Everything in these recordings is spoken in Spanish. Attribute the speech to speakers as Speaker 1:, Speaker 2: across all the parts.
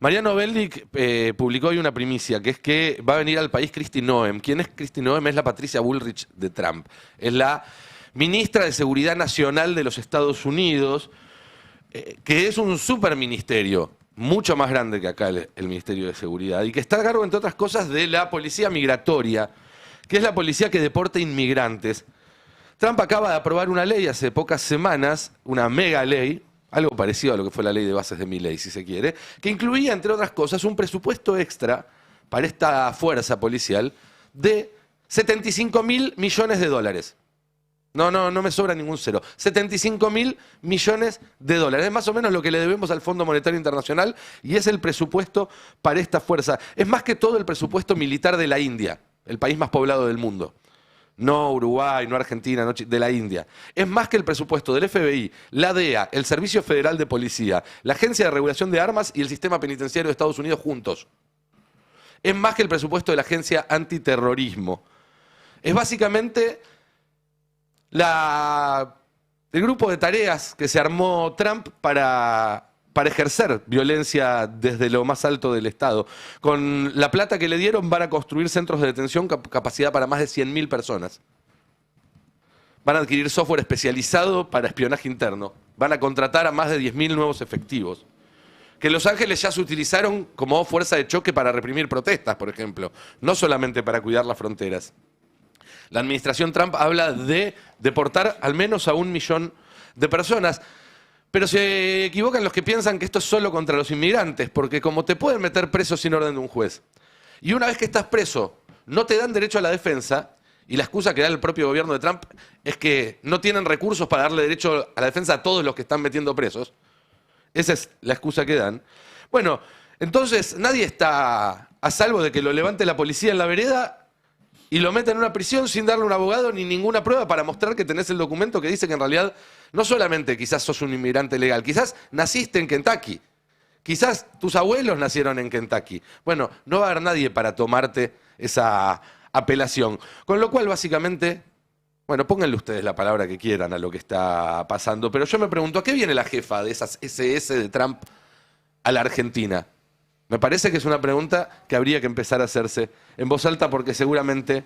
Speaker 1: Mariano Beldic publicó hoy una primicia, que es que va a venir al país Kristi Noem. ¿Quién es Kristi Noem? Es la Patricia Bullrich de Trump. Es la ministra de Seguridad Nacional de los Estados Unidos, que es un superministerio, mucho más grande que acá el Ministerio de Seguridad, y que está a cargo, entre otras cosas, de la policía migratoria, que es la policía que deporta inmigrantes. Trump acaba de aprobar una ley hace pocas semanas, una mega ley, algo parecido a lo que fue la ley de bases de Milei, si se quiere, que incluía, entre otras cosas, un presupuesto extra para esta fuerza policial de 75.000 millones de dólares. No me sobra ningún cero. 75.000 millones de dólares. Es más o menos lo que le debemos al Fondo Monetario Internacional y es el presupuesto para esta fuerza. Es más que todo el presupuesto militar de la India, el país más poblado del mundo. No Uruguay, no Argentina, no de la India. Es más que el presupuesto del FBI, la DEA, el Servicio Federal de Policía, la Agencia de Regulación de Armas y el Sistema Penitenciario de Estados Unidos juntos. Es más que el presupuesto de la Agencia Antiterrorismo. Es básicamente el grupo de tareas que se armó Trump para ejercer violencia desde lo más alto del Estado. Con la plata que le dieron van a construir centros de detención capacidad para más de 100.000 personas. Van a adquirir software especializado para espionaje interno. Van a contratar a más de 10.000 nuevos efectivos. Que en Los Ángeles ya se utilizaron como fuerza de choque para reprimir protestas, por ejemplo. No solamente para cuidar las fronteras. La administración Trump habla de deportar al menos a 1 millón de personas. Pero se equivocan los que piensan que esto es solo contra los inmigrantes, porque como te pueden meter preso sin orden de un juez, y una vez que estás preso no te dan derecho a la defensa, y la excusa que da el propio gobierno de Trump es que no tienen recursos para darle derecho a la defensa a todos los que están metiendo presos. Esa es la excusa que dan. Bueno, entonces nadie está a salvo de que lo levante la policía en la vereda y lo meten en una prisión sin darle un abogado ni ninguna prueba para mostrar que tenés el documento que dice que en realidad no solamente quizás sos un inmigrante legal, quizás naciste en Kentucky, quizás tus abuelos nacieron en Kentucky. Bueno, no va a haber nadie para tomarte esa apelación. Con lo cual, básicamente, bueno, pónganle ustedes la palabra que quieran a lo que está pasando, pero yo me pregunto, ¿a qué viene la jefa de esas SS de Trump a la Argentina? Me parece que es una pregunta que habría que empezar a hacerse en voz alta porque seguramente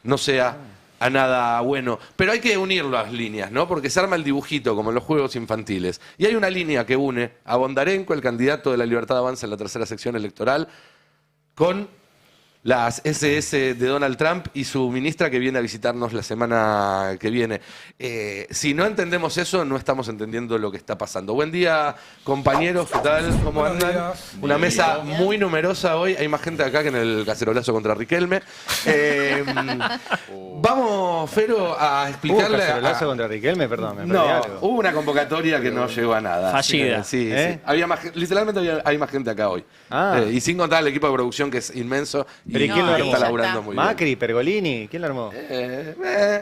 Speaker 1: no sea a nada bueno. Pero hay que unir las líneas, ¿no? Porque se arma el dibujito como en los juegos infantiles. Y hay una línea que une a Bondarenko, el candidato de la Libertad Avanza en la tercera sección electoral, con las SS de Donald Trump y su ministra que viene a visitarnos la semana que viene. Si no entendemos eso, no estamos entendiendo lo que está pasando. Buen día, compañeros, ¿qué tal? ¿Cómo andan? Una mesa muy numerosa hoy. Hay más gente acá que en el cacerolazo contra Riquelme. Vamos, Fero, a explicarle...
Speaker 2: ¿Cacerolazo contra Riquelme? Perdón, me perdí
Speaker 1: No,
Speaker 2: algo.
Speaker 1: hubo una convocatoria que no llegó a nada.
Speaker 3: Fallida.
Speaker 1: Sí,
Speaker 2: ¿Eh?
Speaker 1: sí. Había más, literalmente hay más gente acá hoy. Y sin contar el equipo de producción que es inmenso.
Speaker 2: ¿Pero y quién lo armó?
Speaker 1: Está laburando muy bien.
Speaker 2: Macri, Pergolini, ¿quién lo armó?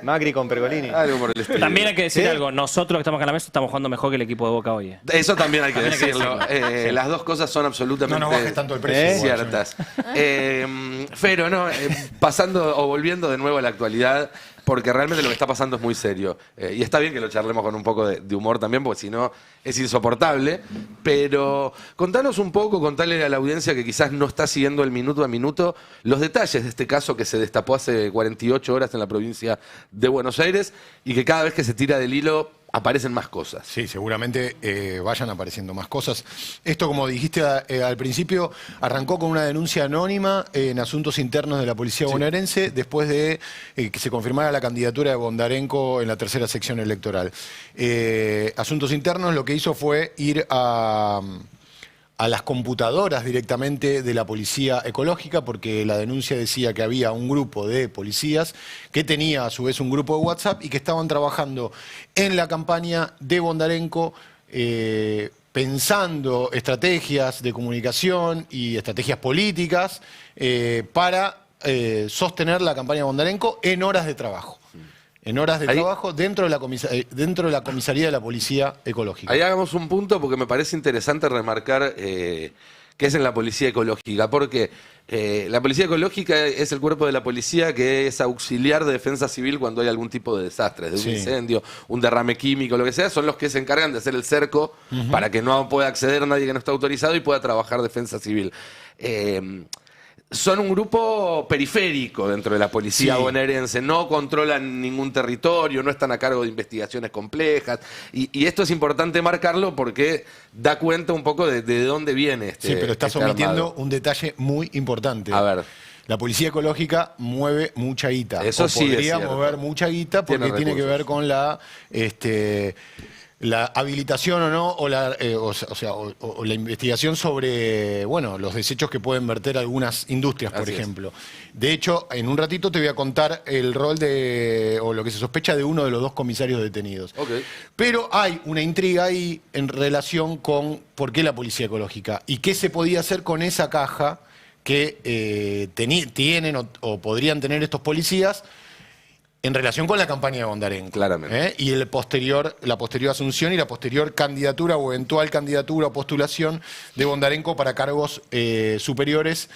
Speaker 2: Macri con Pergolini.
Speaker 1: Algo por el estilo.
Speaker 3: También hay que decir
Speaker 2: ¿Sí?
Speaker 3: algo. Nosotros que estamos acá en la mesa estamos jugando mejor que el equipo de Boca hoy.
Speaker 1: Eso también hay que
Speaker 3: También hay que
Speaker 1: decirlo.
Speaker 3: decirlo.
Speaker 1: Las dos cosas son absolutamente
Speaker 4: No nos bajes tanto el precio.
Speaker 1: ciertas. Fero, no, pasando o volviendo de nuevo a la actualidad, porque realmente lo que está pasando es muy serio. Y está bien que lo charlemos con un poco de humor también, porque si no es insoportable. Pero contanos un poco, contale a la audiencia que quizás no está siguiendo el minuto a minuto, los detalles de este caso que se destapó hace 48 horas en la provincia de Buenos Aires y que cada vez que se tira del hilo aparecen más cosas.
Speaker 4: Sí, seguramente vayan apareciendo más cosas. Esto, como dijiste al principio, arrancó con una denuncia anónima en asuntos internos de la policía bonaerense después de que se confirmara la candidatura de Bondarenko en la tercera sección electoral. Asuntos internos lo que hizo fue ir a las computadoras directamente de la policía ecológica, porque la denuncia decía que había un grupo de policías que tenía a su vez un grupo de WhatsApp y que estaban trabajando en la campaña de Bondarenko, pensando estrategias de comunicación y estrategias políticas para sostener la campaña de Bondarenko en horas de trabajo. En horas de trabajo dentro de la comisaría de la Policía Ecológica.
Speaker 1: Ahí hagamos un punto porque me parece interesante remarcar que que es en la policía ecológica, porque la policía ecológica es el cuerpo de la policía que es auxiliar de defensa civil cuando hay algún tipo de desastre, de un incendio, un derrame químico, lo que sea, son los que se encargan de hacer el cerco para que no pueda acceder nadie que no está autorizado y pueda trabajar defensa civil. Son un grupo periférico dentro de la policía bonaerense, no controlan ningún territorio, no están a cargo de investigaciones complejas, y esto es importante marcarlo porque da cuenta un poco de dónde viene este.
Speaker 4: Sí, pero estás omitiendo un detalle muy importante.
Speaker 1: A ver.
Speaker 4: La policía ecológica mueve mucha guita.
Speaker 1: Eso sí
Speaker 4: podría
Speaker 1: es cierto.
Speaker 4: mover mucha guita porque tiene que ver con la habilitación o no, o la investigación sobre, bueno, los desechos que pueden verter algunas industrias, por ejemplo. De hecho, en un ratito te voy a contar el rol o lo que se sospecha de uno de los 2 comisarios detenidos. Pero hay una intriga ahí en relación con por qué la policía ecológica y qué se podía hacer con esa caja que tienen o podrían tener estos policías en relación con la campaña de Bondarenko.
Speaker 1: Claramente.
Speaker 4: Y la posterior asunción y la posterior candidatura o eventual candidatura o postulación de Bondarenko para cargos superiores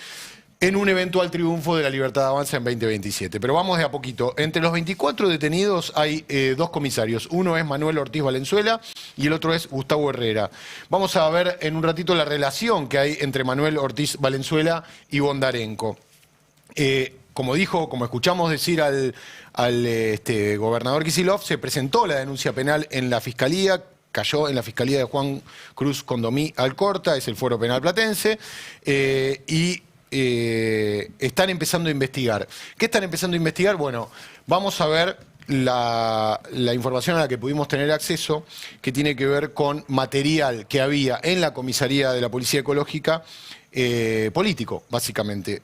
Speaker 4: en un eventual triunfo de la Libertad Avanza en 2027. Pero vamos de a poquito. Entre los 24 detenidos hay 2 comisarios. Uno es Manuel Ortiz Valenzuela y el otro es Gustavo Herrera. Vamos a ver en un ratito la relación que hay entre Manuel Ortiz Valenzuela y Bondarenko. Como escuchamos decir al gobernador Kicillof, se presentó la denuncia penal en la Fiscalía, cayó en la Fiscalía de Juan Cruz Condomí Alcorta, es el Fuero Penal Platense, están empezando a investigar. ¿Qué están empezando a investigar? Bueno, vamos a ver la información a la que pudimos tener acceso, que tiene que ver con material que había en la comisaría de la Policía Ecológica, político, básicamente.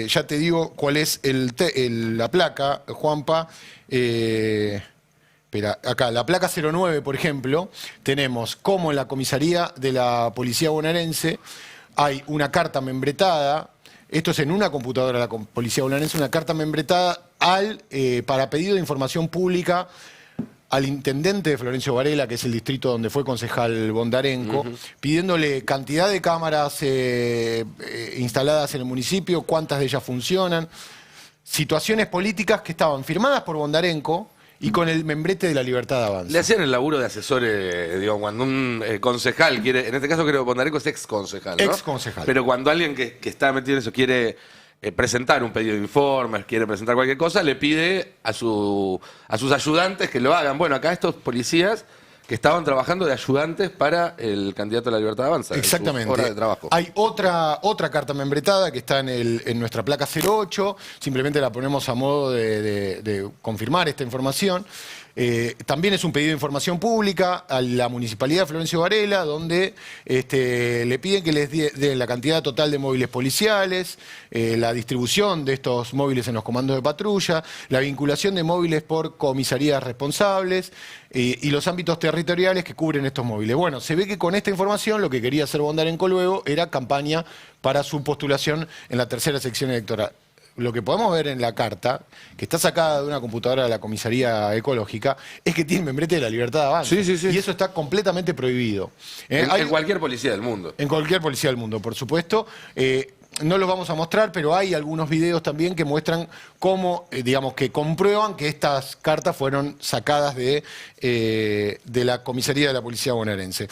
Speaker 4: Ya te digo cuál es la placa, Juanpa. Espera, acá, la placa 09, por ejemplo, tenemos como en la comisaría de la Policía Bonaerense hay una carta membretada. Esto es en una computadora de la Policía Bonaerense, una carta membretada para pedido de información pública al intendente de Florencio Varela, que es el distrito donde fue concejal Bondarenko, pidiéndole cantidad de cámaras instaladas en el municipio, cuántas de ellas funcionan, situaciones políticas que estaban firmadas por Bondarenko y con el membrete de la Libertad Avanza.
Speaker 1: Le hacían el laburo de asesores, digo, cuando un concejal quiere, en este caso creo que Bondarenko es ex concejal, ¿no?
Speaker 4: Ex concejal.
Speaker 1: Pero cuando alguien que está metido en eso quiere presentar un pedido de informes, quiere presentar cualquier cosa, le pide a sus ayudantes que lo hagan. Bueno, acá estos policías que estaban trabajando de ayudantes para el candidato a la Libertad Avanza.
Speaker 4: Exactamente.
Speaker 1: Hora de trabajo.
Speaker 4: Hay otra carta membretada que está en nuestra placa 08, simplemente la ponemos a modo de confirmar esta información. También es un pedido de información pública a la Municipalidad de Florencio Varela, donde le piden que les den la cantidad total de móviles policiales, la distribución de estos móviles en los comandos de patrulla, la vinculación de móviles por comisarías responsables y los ámbitos territoriales que cubren estos móviles. Bueno, se ve que con esta información lo que quería hacer Bondarenko luego era campaña para su postulación en la 3ª sección electoral. Lo que podemos ver en la carta, que está sacada de una computadora de la Comisaría Ecológica, es que tiene membrete de la Libertad de Avanza.
Speaker 1: Sí.
Speaker 4: Y eso está completamente prohibido.
Speaker 1: En cualquier policía del mundo.
Speaker 4: En cualquier policía del mundo, por supuesto. No los vamos a mostrar, pero hay algunos videos también que muestran cómo, digamos, que comprueban que estas cartas fueron sacadas de la Comisaría de la Policía Bonaerense.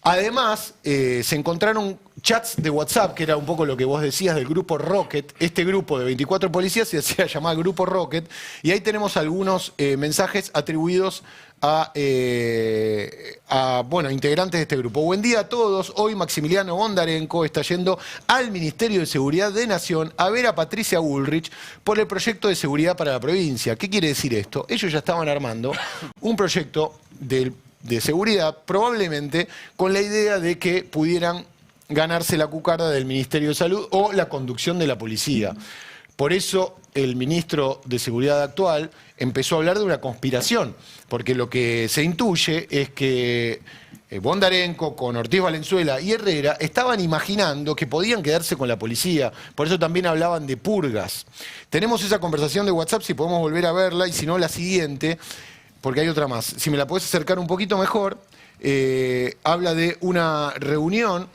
Speaker 4: Además, se encontraron chats de WhatsApp, que era un poco lo que vos decías del Grupo Rocket. Este grupo de 24 policías se hacía llamar Grupo Rocket, y ahí tenemos algunos mensajes atribuidos a integrantes de este grupo. Buen día a todos. Hoy Maximiliano Bondarenko está yendo al Ministerio de Seguridad de Nación a ver a Patricia Bullrich por el proyecto de seguridad para la provincia. ¿Qué quiere decir esto? Ellos ya estaban armando un proyecto de seguridad, probablemente con la idea de que pudieran ganarse la cucarda del Ministerio de Salud o la conducción de la policía. Por eso el ministro de Seguridad actual empezó a hablar de una conspiración, porque lo que se intuye es que Bondarenko con Ortiz Valenzuela y Herrera estaban imaginando que podían quedarse con la policía, por eso también hablaban de purgas. Tenemos esa conversación de WhatsApp, si podemos volver a verla, y si no, la siguiente, porque hay otra más. Si me la podés acercar un poquito mejor, habla de una reunión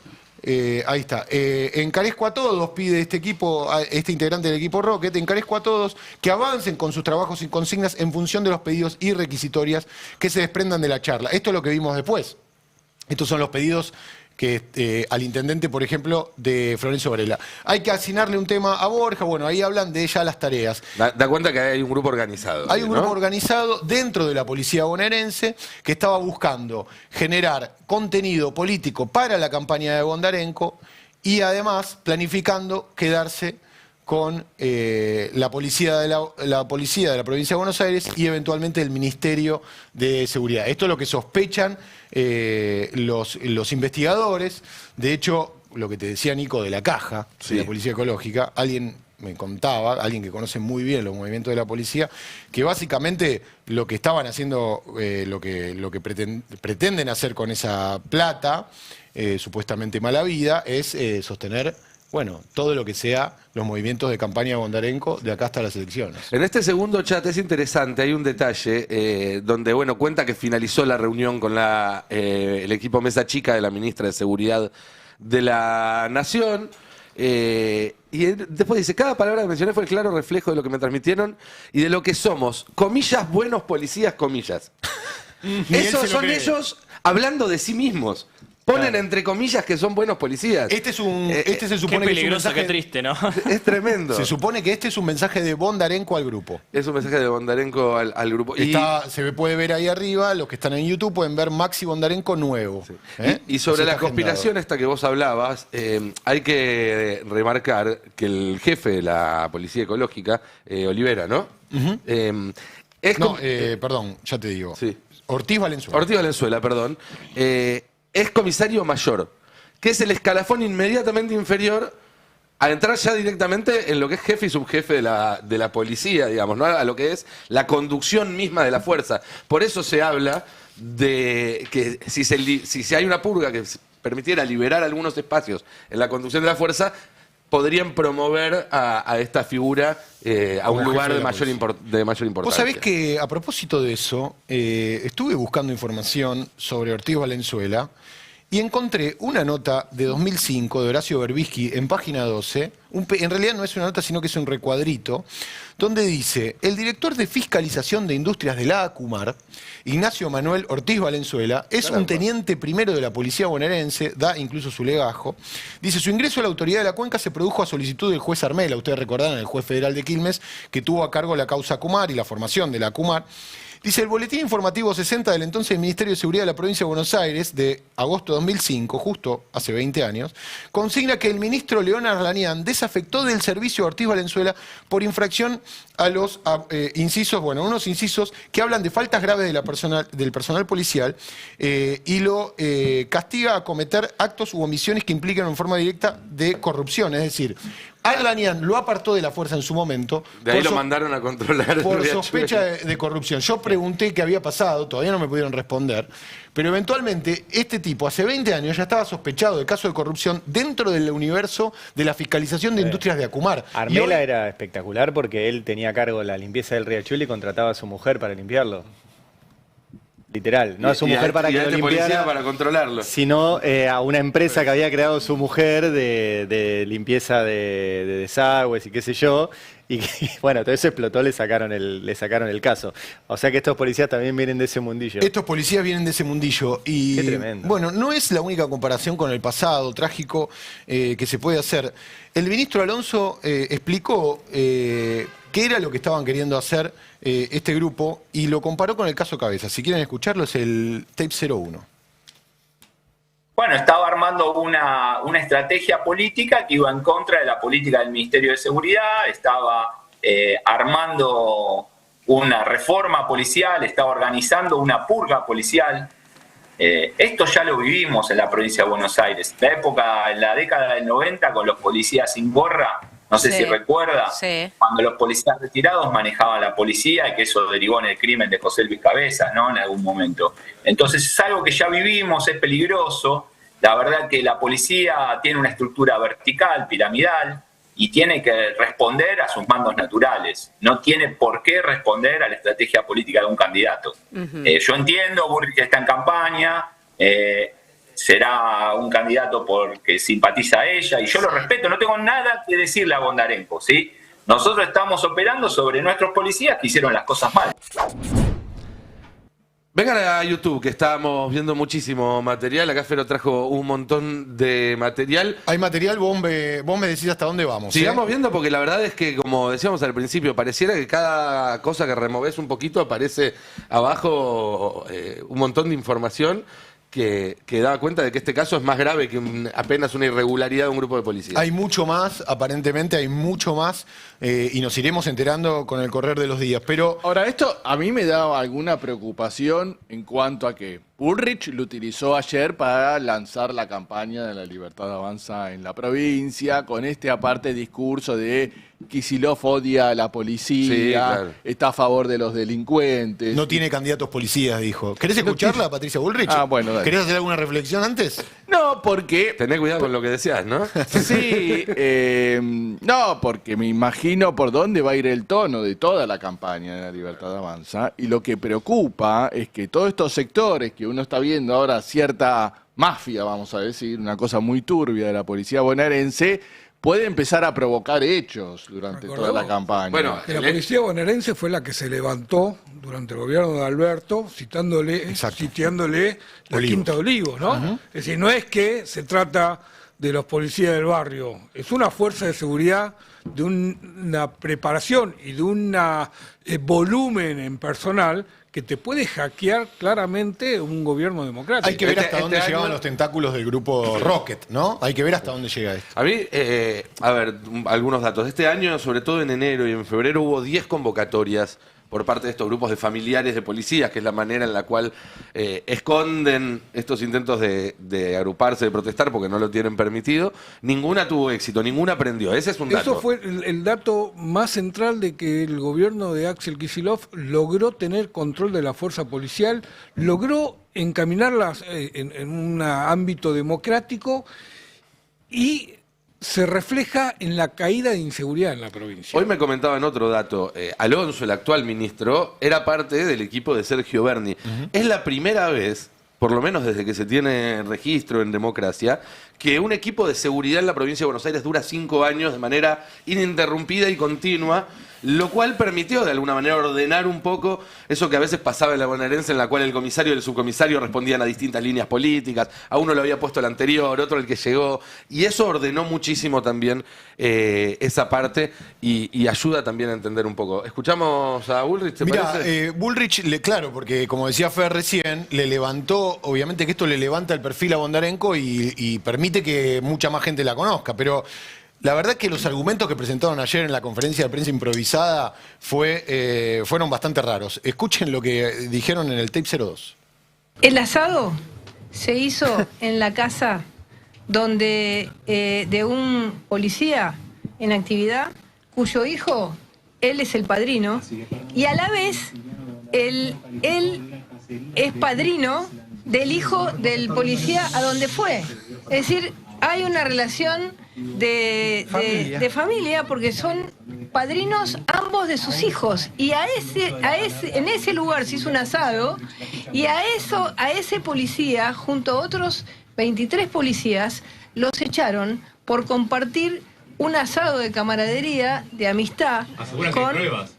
Speaker 4: Ahí está. Encarezco a todos, pide este equipo, este integrante del equipo Rocket, encarezco a todos que avancen con sus trabajos y consignas en función de los pedidos y requisitorias que se desprendan de la charla. Esto es lo que vimos después. Estos son los pedidos que al intendente, por ejemplo, de Florencio Varela. Hay que asignarle un tema a Borja, bueno, ahí hablan de ya las tareas.
Speaker 1: Da cuenta que hay un grupo organizado.
Speaker 4: Hay un grupo organizado dentro de la policía bonaerense que estaba buscando generar contenido político para la campaña de Bondarenko y además planificando quedarse con la policía de la provincia de Buenos Aires y eventualmente el Ministerio de Seguridad. Esto es lo que sospechan los investigadores. De hecho, lo que te decía Nico de la caja,
Speaker 1: sí,
Speaker 4: de la Policía Ecológica, alguien me contaba, alguien que conoce muy bien los movimientos de la policía, que básicamente lo que estaban haciendo, lo que pretenden hacer con esa plata, supuestamente mala vida, es sostener, bueno, todo lo que sea los movimientos de campaña de Bondarenko de acá hasta las elecciones.
Speaker 1: En este segundo chat es interesante, hay un detalle donde, bueno, cuenta que finalizó la reunión con el equipo Mesa Chica de la ministra de Seguridad de la Nación. Y después dice, cada palabra que mencioné fue el claro reflejo de lo que me transmitieron y de lo que somos, comillas, buenos policías, comillas. Esos son ellos hablando de sí mismos. Ponen entre comillas que son buenos policías.
Speaker 4: Este se supone
Speaker 3: Qué
Speaker 4: que es un
Speaker 3: peligroso,
Speaker 4: mensaje,
Speaker 3: qué triste, ¿no?
Speaker 1: Es tremendo.
Speaker 4: se supone que este es un mensaje de Bondarenko al grupo.
Speaker 1: Es un mensaje de Bondarenko al grupo.
Speaker 4: Se puede ver ahí arriba, los que están en YouTube pueden ver Maxi Bondarenko nuevo.
Speaker 1: Sí. Y sobre la conspiración esta que vos hablabas, hay que remarcar que el jefe de la Policía Ecológica, Olivera, ¿no?
Speaker 4: Perdón, ya te digo.
Speaker 1: Sí.
Speaker 4: Ortiz Valenzuela.
Speaker 1: Ortiz Valenzuela, perdón. Es comisario mayor, que es el escalafón inmediatamente inferior a entrar ya directamente en lo que es jefe y subjefe de la policía, digamos, ¿no? A lo que es la conducción misma de la fuerza. Por eso se habla de que si hay una purga que permitiera liberar algunos espacios en la conducción de la fuerza, podrían promover a esta figura a un lugar de mayor importancia.
Speaker 4: Vos sabés que, a propósito de eso, estuve buscando información sobre Ortiz Valenzuela y encontré una nota de 2005 de Horacio Berbisky en página 12. En realidad no es una nota, sino que es un recuadrito, donde dice: el director de fiscalización de industrias de la ACUMAR, Ignacio Manuel Ortiz Valenzuela, es un teniente primero de la policía bonaerense, da incluso su legajo. Dice: su ingreso a la autoridad de la Cuenca se produjo a solicitud del juez Armela. Ustedes recordarán, el juez federal de Quilmes, que tuvo a cargo la causa ACUMAR y la formación de la ACUMAR. Dice: el boletín informativo 60 del entonces Ministerio de Seguridad de la Provincia de Buenos Aires, de agosto de 2005, justo hace 20 años, consigna que el ministro León Arlanián desafectó del servicio a Ortiz Valenzuela por infracción a los incisos, bueno, unos incisos que hablan de faltas graves del personal policial y lo castiga a cometer actos u omisiones que impliquen en forma directa de corrupción. Es decir, Arlanián lo apartó de la fuerza en su momento.
Speaker 1: De ahí lo mandaron a controlar.
Speaker 4: Por sospecha de corrupción. Yo pregunté qué había pasado, todavía no me pudieron responder, pero eventualmente este tipo hace 20 años ya estaba sospechado de caso de corrupción dentro del universo de la fiscalización de industrias de ACUMAR.
Speaker 2: Armela era espectacular porque él tenía a cargo la limpieza del riachuelo y contrataba a su mujer para limpiarlo. Literal, no a su mujer para que lo limpiara,
Speaker 1: para controlarlo,
Speaker 2: sino a una empresa que había creado su mujer de limpieza de desagües y qué sé yo, y que, bueno, todo eso explotó, le sacaron el caso. O sea que estos policías también vienen de ese mundillo.
Speaker 4: Estos policías vienen de ese mundillo y,
Speaker 2: qué tremendo.
Speaker 4: Bueno, no es la única comparación con el pasado trágico que se puede hacer. El ministro Alonso explicó qué era lo que estaban queriendo hacer este grupo y lo comparó con el caso Cabeza. Si quieren escucharlo, es el tape 01.
Speaker 5: Bueno, estaba armando una estrategia política que iba en contra de la política del Ministerio de Seguridad, estaba armando una reforma policial, estaba organizando una purga policial. Esto ya lo vivimos en la provincia de Buenos Aires. En la década del 90, con los policías sin gorra, no sé si recuerda, cuando los policías retirados manejaban la policía y que eso derivó en el crimen de José Luis Cabezas, ¿no? En algún momento. Entonces es algo que ya vivimos, es peligroso. La verdad que la policía tiene una estructura vertical, piramidal, y tiene que responder a sus mandos naturales. No tiene por qué responder a la estrategia política de un candidato. Yo entiendo, Burrich está en campaña, será un candidato porque simpatiza a ella, y yo lo respeto, no tengo nada que decirle a Bondarenko, ¿sí? Nosotros estamos operando sobre nuestros policías que hicieron las cosas mal.
Speaker 1: Vengan a YouTube, que estábamos viendo muchísimo material. Acá Fero trajo un montón de material.
Speaker 4: Hay material, vos me decís hasta dónde vamos.
Speaker 1: Sigamos viendo, porque la verdad es que, como decíamos al principio, pareciera que cada cosa que removés un poquito aparece abajo un montón de información que da cuenta de que este caso es más grave que apenas una irregularidad de un grupo de policías.
Speaker 4: Hay mucho más, aparentemente hay mucho más, y nos iremos enterando con el correr de los días. Pero
Speaker 6: Ahora, esto a mí me da alguna preocupación en cuanto a que Bullrich lo utilizó ayer para lanzar la campaña de la Libertad Avanza en la provincia, con este aparte discurso de Kicillof odia a la policía,
Speaker 1: Sí, claro.
Speaker 6: está a favor de los delincuentes.
Speaker 4: no tiene candidatos policías, dijo. ¿Querés escucharla, Patricia Bullrich?
Speaker 6: Ah, bueno, dale.
Speaker 4: ¿Querés hacer alguna reflexión antes?
Speaker 6: No, porque...
Speaker 1: Tené cuidado con lo que decías, ¿no?
Speaker 6: Sí, no, porque me imagino por dónde va a ir el tono de toda la campaña de la Libertad Avanza, y lo que preocupa es que todos estos sectores que uno está viendo ahora, cierta mafia, vamos a decir, una cosa muy turbia de la policía bonaerense, puede empezar a provocar hechos durante toda la campaña.
Speaker 1: Bueno,
Speaker 7: Que la policía bonaerense fue la que se levantó durante el gobierno de Alberto, sitiándole la
Speaker 4: Olivos.
Speaker 7: Quinta de Olivos, ¿no? Es decir, no es que se trata de los policías del barrio, es una fuerza de seguridad de una preparación y de un volumen en personal que te puede hackear claramente un gobierno democrático.
Speaker 4: Hay que ver hasta
Speaker 1: Este
Speaker 4: dónde
Speaker 1: año-
Speaker 4: llegaban los tentáculos del grupo Rocket, ¿no? Hay que ver hasta dónde llega esto.
Speaker 1: A mí, a ver, algunos datos. Este año, sobre todo en enero y en febrero, hubo 10 convocatorias por parte de estos grupos de familiares de policías, que es la manera en la cual esconden estos intentos de agruparse, de protestar, porque no lo tienen permitido. Ninguna tuvo éxito, ninguna prendió. Ese es un dato.
Speaker 7: Eso fue el dato más central de que el gobierno de Axel Kicillof logró tener control de la fuerza policial, logró encaminarlas en un ámbito democrático y se refleja en la caída de inseguridad en la provincia.
Speaker 1: Hoy me comentaban otro dato. Alonso, el actual ministro, era parte del equipo de Sergio Berni. Es la primera vez, por lo menos desde que se tiene registro en democracia, que un equipo de seguridad en la provincia de Buenos Aires dura 5 años de manera ininterrumpida y continua, lo cual permitió de alguna manera ordenar un poco eso que a veces pasaba en la bonaerense, en la cual el comisario y el subcomisario respondían a distintas líneas políticas, a uno lo había puesto el anterior, otro el que llegó, y eso ordenó muchísimo también esa parte y ayuda también a entender un poco. Escuchamos a Bullrich, ¿te
Speaker 4: Mira,
Speaker 1: parece?
Speaker 4: Bullrich, claro, porque como decía Fer recién, le levantó, obviamente que esto le levanta el perfil a Bondarenko y permite que mucha más gente la conozca, pero la verdad que los argumentos que presentaron ayer en la conferencia de prensa improvisada fueron bastante raros. Escuchen lo que dijeron en el tape 02.
Speaker 8: El asado se hizo en la casa donde de un policía en actividad cuyo hijo, él es el padrino, y a la vez él es padrino del hijo del policía a donde fue. Es decir, hay una relación de familia porque son padrinos ambos de sus hijos, y en ese lugar se hizo un asado, y a ese policía junto a otros 23 policías los echaron por compartir un asado de camaradería, de amistad.
Speaker 9: ¿Aseguran que hay pruebas?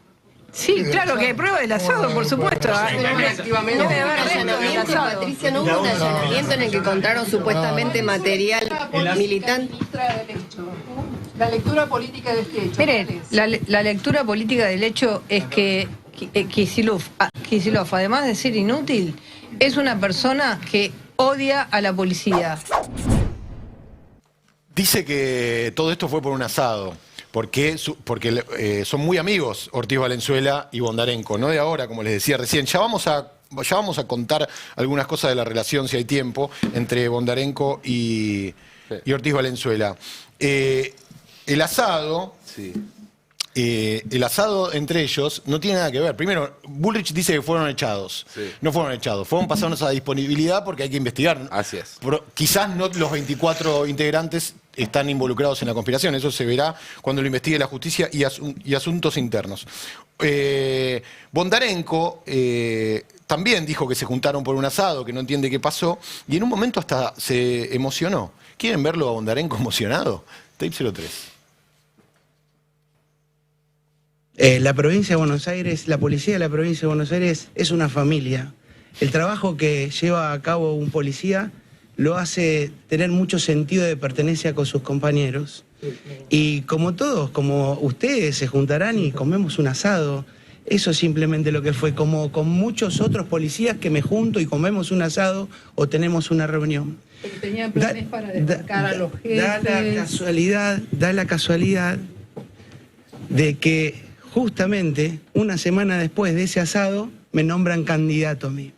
Speaker 8: Sí, claro que hay pruebas del asado, por supuesto.
Speaker 10: Efectivamente,
Speaker 8: Debe haber restos del asado.
Speaker 10: Patricia, ¿no hubo un allanamiento en el que encontraron supuestamente material militante?
Speaker 8: La lectura política de este hecho. Miren, la lectura política del hecho es que Kicillof, además de ser inútil, es una persona que odia a la policía.
Speaker 4: Dice que todo esto fue por un asado, porque son muy amigos Ortiz Valenzuela y Bondarenko, no de ahora, como les decía recién. Ya vamos a contar algunas cosas de la relación, si hay tiempo, entre Bondarenko y Ortiz Valenzuela. El asado...
Speaker 1: Sí.
Speaker 4: El asado entre ellos no tiene nada que ver. Primero, Bullrich dice que fueron echados.
Speaker 1: Sí.
Speaker 4: No fueron echados, fueron pasados a disponibilidad porque hay que investigar.
Speaker 1: Así es.
Speaker 4: Quizás no los 24 integrantes están involucrados en la conspiración. Eso se verá cuando lo investigue la justicia y asuntos internos. Bondarenko también dijo que se juntaron por un asado, que no entiende qué pasó, y en un momento hasta se emocionó. ¿Quieren verlo a Bondarenko emocionado? Tape 03.
Speaker 9: La provincia de Buenos Aires, la policía de la provincia de Buenos Aires es una familia. El trabajo que lleva a cabo un policía lo hace tener mucho sentido de pertenencia con sus compañeros. Y como todos, como ustedes se juntarán y comemos un asado, eso es simplemente lo que fue, como con muchos otros policías que me junto y comemos un asado o tenemos una reunión.
Speaker 8: Pero tenían planes para desmarcar a los jefes.
Speaker 9: Da la casualidad de que justamente una semana después de ese asado me nombran candidato a mí.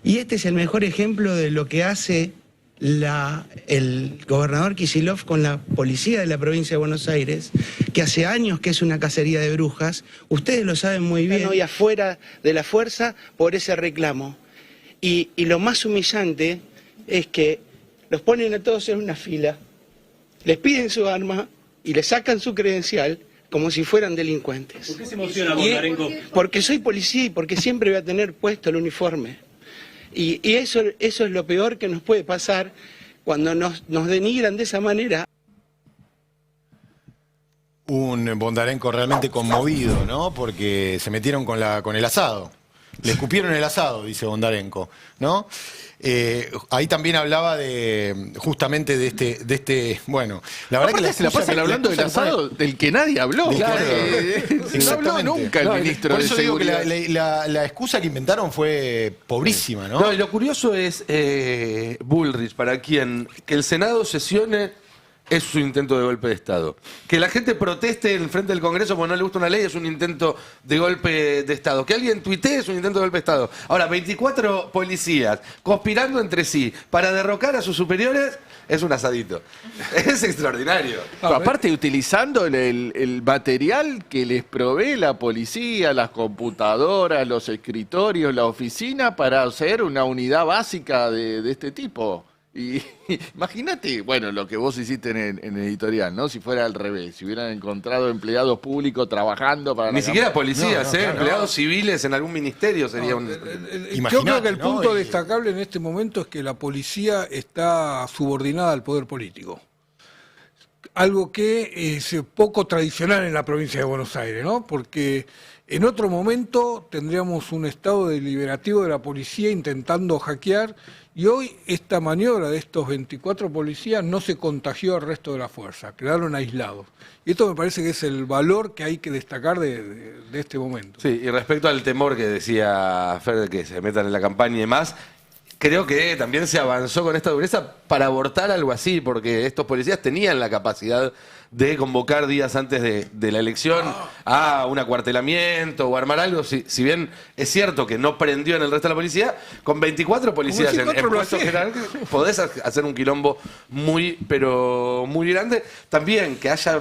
Speaker 9: Y este es el mejor ejemplo de lo que hace el gobernador Kicillof con la policía de la provincia de Buenos Aires, que hace años que es una cacería de brujas. Ustedes lo saben muy bien. Hoy afuera de la fuerza por ese reclamo. Y lo más humillante es que los ponen a todos en una fila, les piden su arma y les sacan su credencial como si fueran delincuentes.
Speaker 3: ¿Por qué se emociona Bondarenko?
Speaker 9: Porque soy policía y porque siempre voy a tener puesto el uniforme. Y eso es lo peor que nos puede pasar cuando nos denigran de esa manera.
Speaker 4: Un Bondarenko realmente conmovido, ¿no? Porque se metieron con el asado. Le escupieron el asado, dice Bondarenko, ¿no? Ahí también hablaba justamente de este, bueno, la verdad
Speaker 6: aparte
Speaker 4: que
Speaker 6: se la pasan hablando del asado del que nadie habló.
Speaker 4: Claro.
Speaker 6: No habló nunca el ministro
Speaker 4: por
Speaker 6: de
Speaker 4: eso digo que
Speaker 6: Seguridad.
Speaker 4: la excusa que inventaron fue pobrísima, ¿no?
Speaker 1: No, y lo curioso es, Bullrich, para quien que el Senado sesione es su intento de golpe de Estado. Que la gente proteste en frente del Congreso porque no le gusta una ley es un intento de golpe de Estado. Que alguien tuitee es un intento de golpe de Estado. Ahora, 24 policías conspirando entre sí para derrocar a sus superiores es un asadito. Es extraordinario.
Speaker 6: Pero aparte, utilizando el material que les provee la policía, las computadoras, los escritorios, la oficina, para hacer una unidad básica de este tipo. Y imagínate, bueno, lo que vos hiciste en editorial, ¿no? Si fuera al revés, si hubieran encontrado empleados públicos trabajando para...
Speaker 1: Ni siquiera policías, empleados civiles en algún ministerio sería un...
Speaker 7: Yo creo que el punto destacable en este momento es que la policía está subordinada al poder político. Algo que es poco tradicional en la provincia de Buenos Aires, ¿no? Porque en otro momento tendríamos un estado deliberativo de la policía intentando hackear, y hoy esta maniobra de estos 24 policías no se contagió al resto de la fuerza, quedaron aislados. Y esto me parece que es el valor que hay que destacar de este momento.
Speaker 1: Sí, y respecto al temor que decía Fer de que se metan en la campaña y demás, creo que también se avanzó con esta dureza para abortar algo así, porque estos policías tenían la capacidad de convocar días antes de la elección a un acuartelamiento o armar algo. Si bien es cierto que no prendió en el resto de la policía, con 24 policías en puestos generales podés hacer un quilombo muy, pero muy grande. También que haya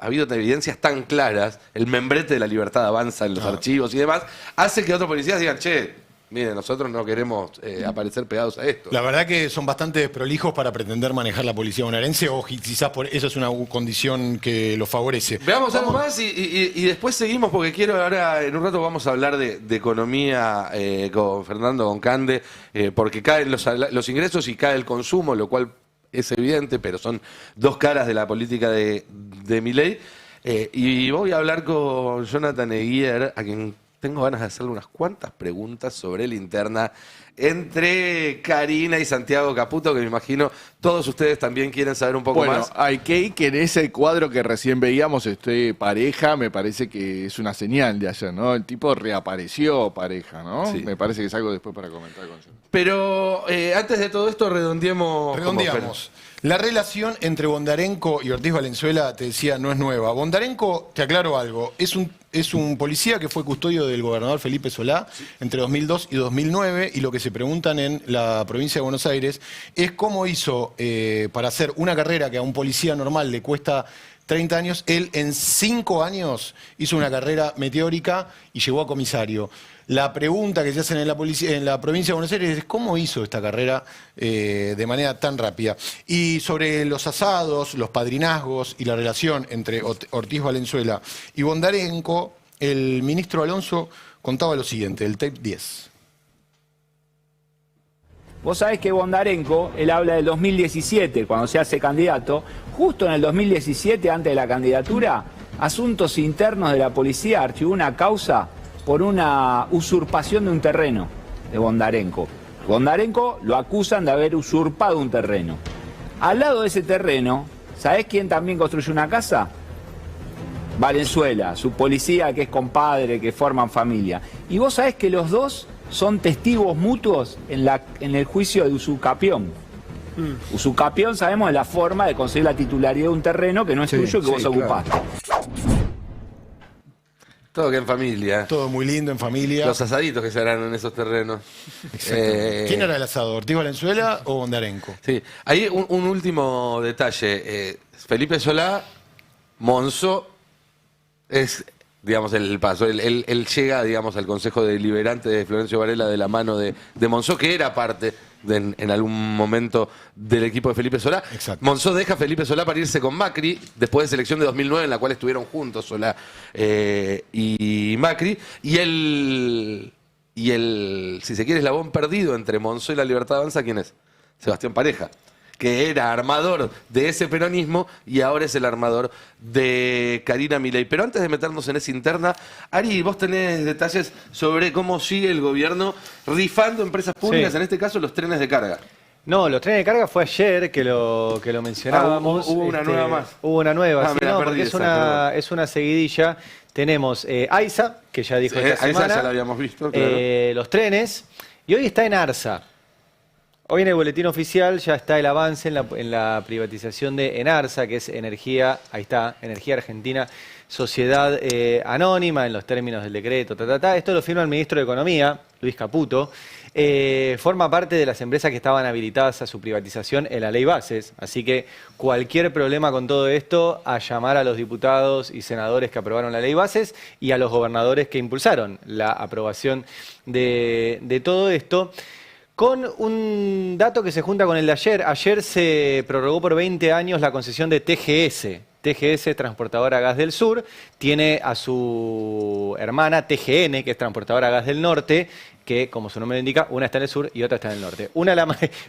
Speaker 1: habido evidencias tan claras, el membrete de la libertad avanza en los archivos y demás, hace que otros policías digan, che, miren, nosotros no queremos aparecer pegados a esto.
Speaker 4: La verdad que son bastante desprolijos para pretender manejar la policía bonaerense, o quizás por eso es una condición que lo favorece.
Speaker 1: Veamos algo más y después seguimos, porque quiero ahora, en un rato vamos a hablar de economía con Fernando Goncande, porque caen los ingresos y cae el consumo, lo cual es evidente, pero son dos caras de la política de Milei. Y voy a hablar con Jonathan Eguier, a quien tengo ganas de hacerle unas cuantas preguntas sobre la interna entre Karina y Santiago Caputo, que me imagino todos ustedes también quieren saber un poco más.
Speaker 6: Bueno, hay que en ese cuadro que recién veíamos esté pareja, me parece que es una señal de ayer, ¿no? El tipo reapareció pareja, ¿no?
Speaker 1: Sí.
Speaker 6: Me parece que es algo después para comentar con Jonathan.
Speaker 1: Pero antes de todo esto, redondeamos.
Speaker 4: La relación entre Bondarenko y Ortiz Valenzuela, te decía, no es nueva. Bondarenko, te aclaro algo, es un policía que fue custodio del gobernador Felipe Solá entre 2002 y 2009, y lo que se preguntan en la provincia de Buenos Aires es cómo hizo para hacer una carrera que a un policía normal le cuesta 30 años, él en 5 años hizo una carrera meteórica y llegó a comisario. La pregunta que se hacen en la provincia de Buenos Aires es cómo hizo esta carrera de manera tan rápida. Y sobre los asados, los padrinazgos y la relación entre Ortiz Valenzuela y Bondarenko, el ministro Alonso contaba lo siguiente, el tape 10.
Speaker 5: Vos sabés que Bondarenko, él habla del 2017, cuando se hace candidato, justo en el 2017, antes de la candidatura, Asuntos Internos de la Policía archivó una causa por una usurpación de un terreno de Bondarenko. Bondarenko lo acusan de haber usurpado un terreno. Al lado de ese terreno, ¿sabés quién también construyó una casa? Valenzuela, su policía que es compadre, que forman familia. Y vos sabés que los dos son testigos mutuos en el juicio de usucapión. Usucapión, sabemos, es la forma de conseguir la titularidad de un terreno que no es tuyo, que vos ocupaste.
Speaker 1: Todo que en familia.
Speaker 4: Todo muy lindo en familia.
Speaker 1: Los asaditos que se harán en esos terrenos.
Speaker 4: ¿Quién era el asado? ¿Ortiz Valenzuela o Bondarenko?
Speaker 1: Sí. Hay un último detalle. Felipe Solá, Monzó, es, digamos, el paso. Él llega, digamos, al Consejo Deliberante de Florencio Varela de la mano de Monzó, que era parte en algún momento del equipo de Felipe Solá.
Speaker 4: Exacto.
Speaker 1: Monzó deja a Felipe Solá para irse con Macri, después de esa elección de 2009 en la cual estuvieron juntos Solá y Macri, y el, si se quiere, eslabón perdido entre Monzó y la Libertad Avanza, ¿quién es? Sebastián Pareja, que era armador de ese peronismo y ahora es el armador de Karina Milei. Pero antes de meternos en esa interna, Ari, vos tenés detalles sobre cómo sigue el gobierno rifando empresas públicas,
Speaker 2: Sí.
Speaker 1: en este caso los trenes de carga.
Speaker 2: No, los trenes de carga fue ayer que lo mencionábamos.
Speaker 1: Hubo una nueva más.
Speaker 2: Hubo una nueva, sí,
Speaker 1: me la
Speaker 2: no,
Speaker 1: perdí
Speaker 2: porque
Speaker 1: esa,
Speaker 2: es una seguidilla. Tenemos AISA, que ya dijo
Speaker 1: Sí,
Speaker 2: esta
Speaker 1: a esa
Speaker 2: semana.
Speaker 1: ya la habíamos visto, claro.
Speaker 2: Los trenes. Y hoy está en ARSA. Hoy en el boletín oficial ya está el avance en la privatización de ENARSA, que es Energía, ahí está, Energía Argentina, Sociedad Anónima, en los términos del decreto, Esto lo firma el ministro de Economía, Luis Caputo. Forma parte de las empresas que estaban habilitadas a su privatización en la ley Bases. Así que cualquier problema con todo esto, a llamar a los diputados y senadores que aprobaron la ley Bases y a los gobernadores que impulsaron la aprobación de todo esto. Con un dato que se junta con el de ayer. Ayer se prorrogó por 20 años la concesión de TGS. TGS, Transportadora Gas del Sur, tiene a su hermana TGN, que es Transportadora Gas del Norte, que, como su nombre lo indica, una está en el sur y otra está en el norte.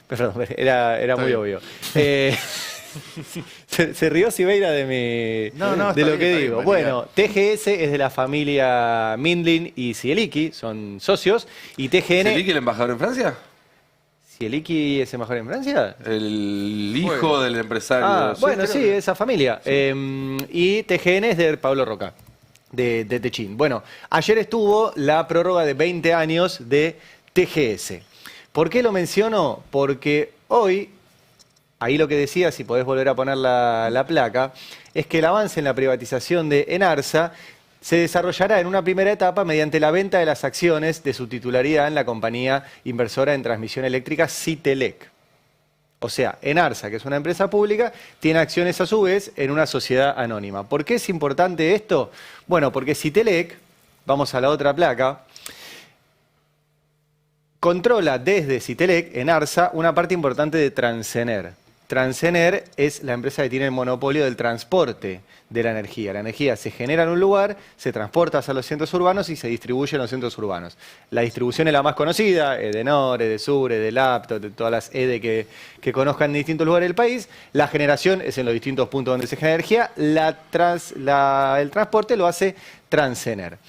Speaker 2: Perdón, era muy obvio. Se rió Sibeira de lo que digo. Bueno, TGS es de la familia Mindlin y Cieliki, son socios, y TGN...
Speaker 1: ¿Cieliki el embajador en Francia?
Speaker 2: ¿Cieliki es embajador en Francia?
Speaker 1: El hijo del empresario.
Speaker 2: Ah, bueno, sí,
Speaker 1: creo que-
Speaker 2: esa familia. Y TGN es de Pablo Roca, de Techín. Bueno, ayer estuvo la prórroga de 20 años de TGS. ¿Por qué lo menciono? Porque hoy, ahí lo que decía, si podés volver a poner la placa, es que el avance en la privatización de ENARSA se desarrollará en una primera etapa mediante la venta de las acciones de su titularidad en la compañía inversora en transmisión eléctrica Citelec. O sea, ENARSA, que es una empresa pública, tiene acciones a su vez en una sociedad anónima. ¿Por qué es importante esto? Bueno, porque Citelec, vamos a la otra placa, controla desde Citelec, ENARSA, una parte importante de Transener. Transener es la empresa que tiene el monopolio del transporte de la energía. La energía se genera en un lugar, se transporta hacia los centros urbanos y se distribuye en los centros urbanos. La distribución es la más conocida, Edenor, Edesur, Edelapto, de todas las EDE que conozcan en distintos lugares del país. La generación es en los distintos puntos donde se genera energía. El transporte lo hace Transener.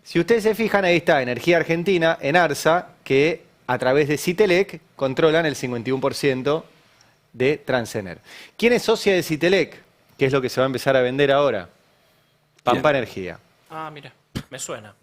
Speaker 2: Si ustedes se fijan, ahí está Energía Argentina, ENARSA, que a través de Citelec controlan el 51% de Transener. ¿Quién es socia de Citelec? ¿Qué es lo que se va a empezar a vender ahora? Pampa Energía.
Speaker 3: Ah, mira, me suena.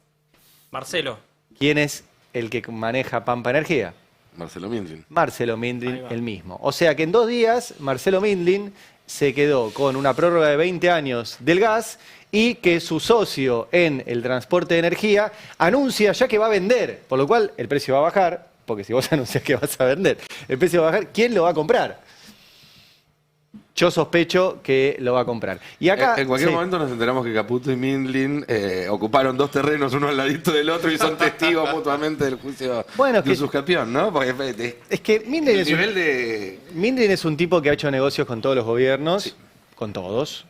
Speaker 3: Marcelo.
Speaker 2: ¿Quién es el que maneja Pampa Energía?
Speaker 1: Marcelo Mindlin.
Speaker 2: Marcelo Mindlin, el mismo. O sea que en 2 días Marcelo Mindlin se quedó con una prórroga de 20 años del gas y que su socio en el transporte de energía anuncia ya que va a vender, por lo cual el precio va a bajar, porque si vos anuncias que vas a vender, el precio va a bajar, ¿quién lo va a comprar? Yo sospecho que lo va a comprar. Y acá,
Speaker 1: En cualquier
Speaker 2: sí.
Speaker 1: momento nos enteramos que Caputo y Mindlin ocuparon 2 terrenos, uno al ladito del otro, y son testigos mutuamente del juicio
Speaker 2: Bueno,
Speaker 1: de usucapión, ¿no? Porque
Speaker 2: Es que Mindlin
Speaker 1: el nivel de...
Speaker 2: Mindlin es un tipo que ha hecho negocios con todos los gobiernos, con todos.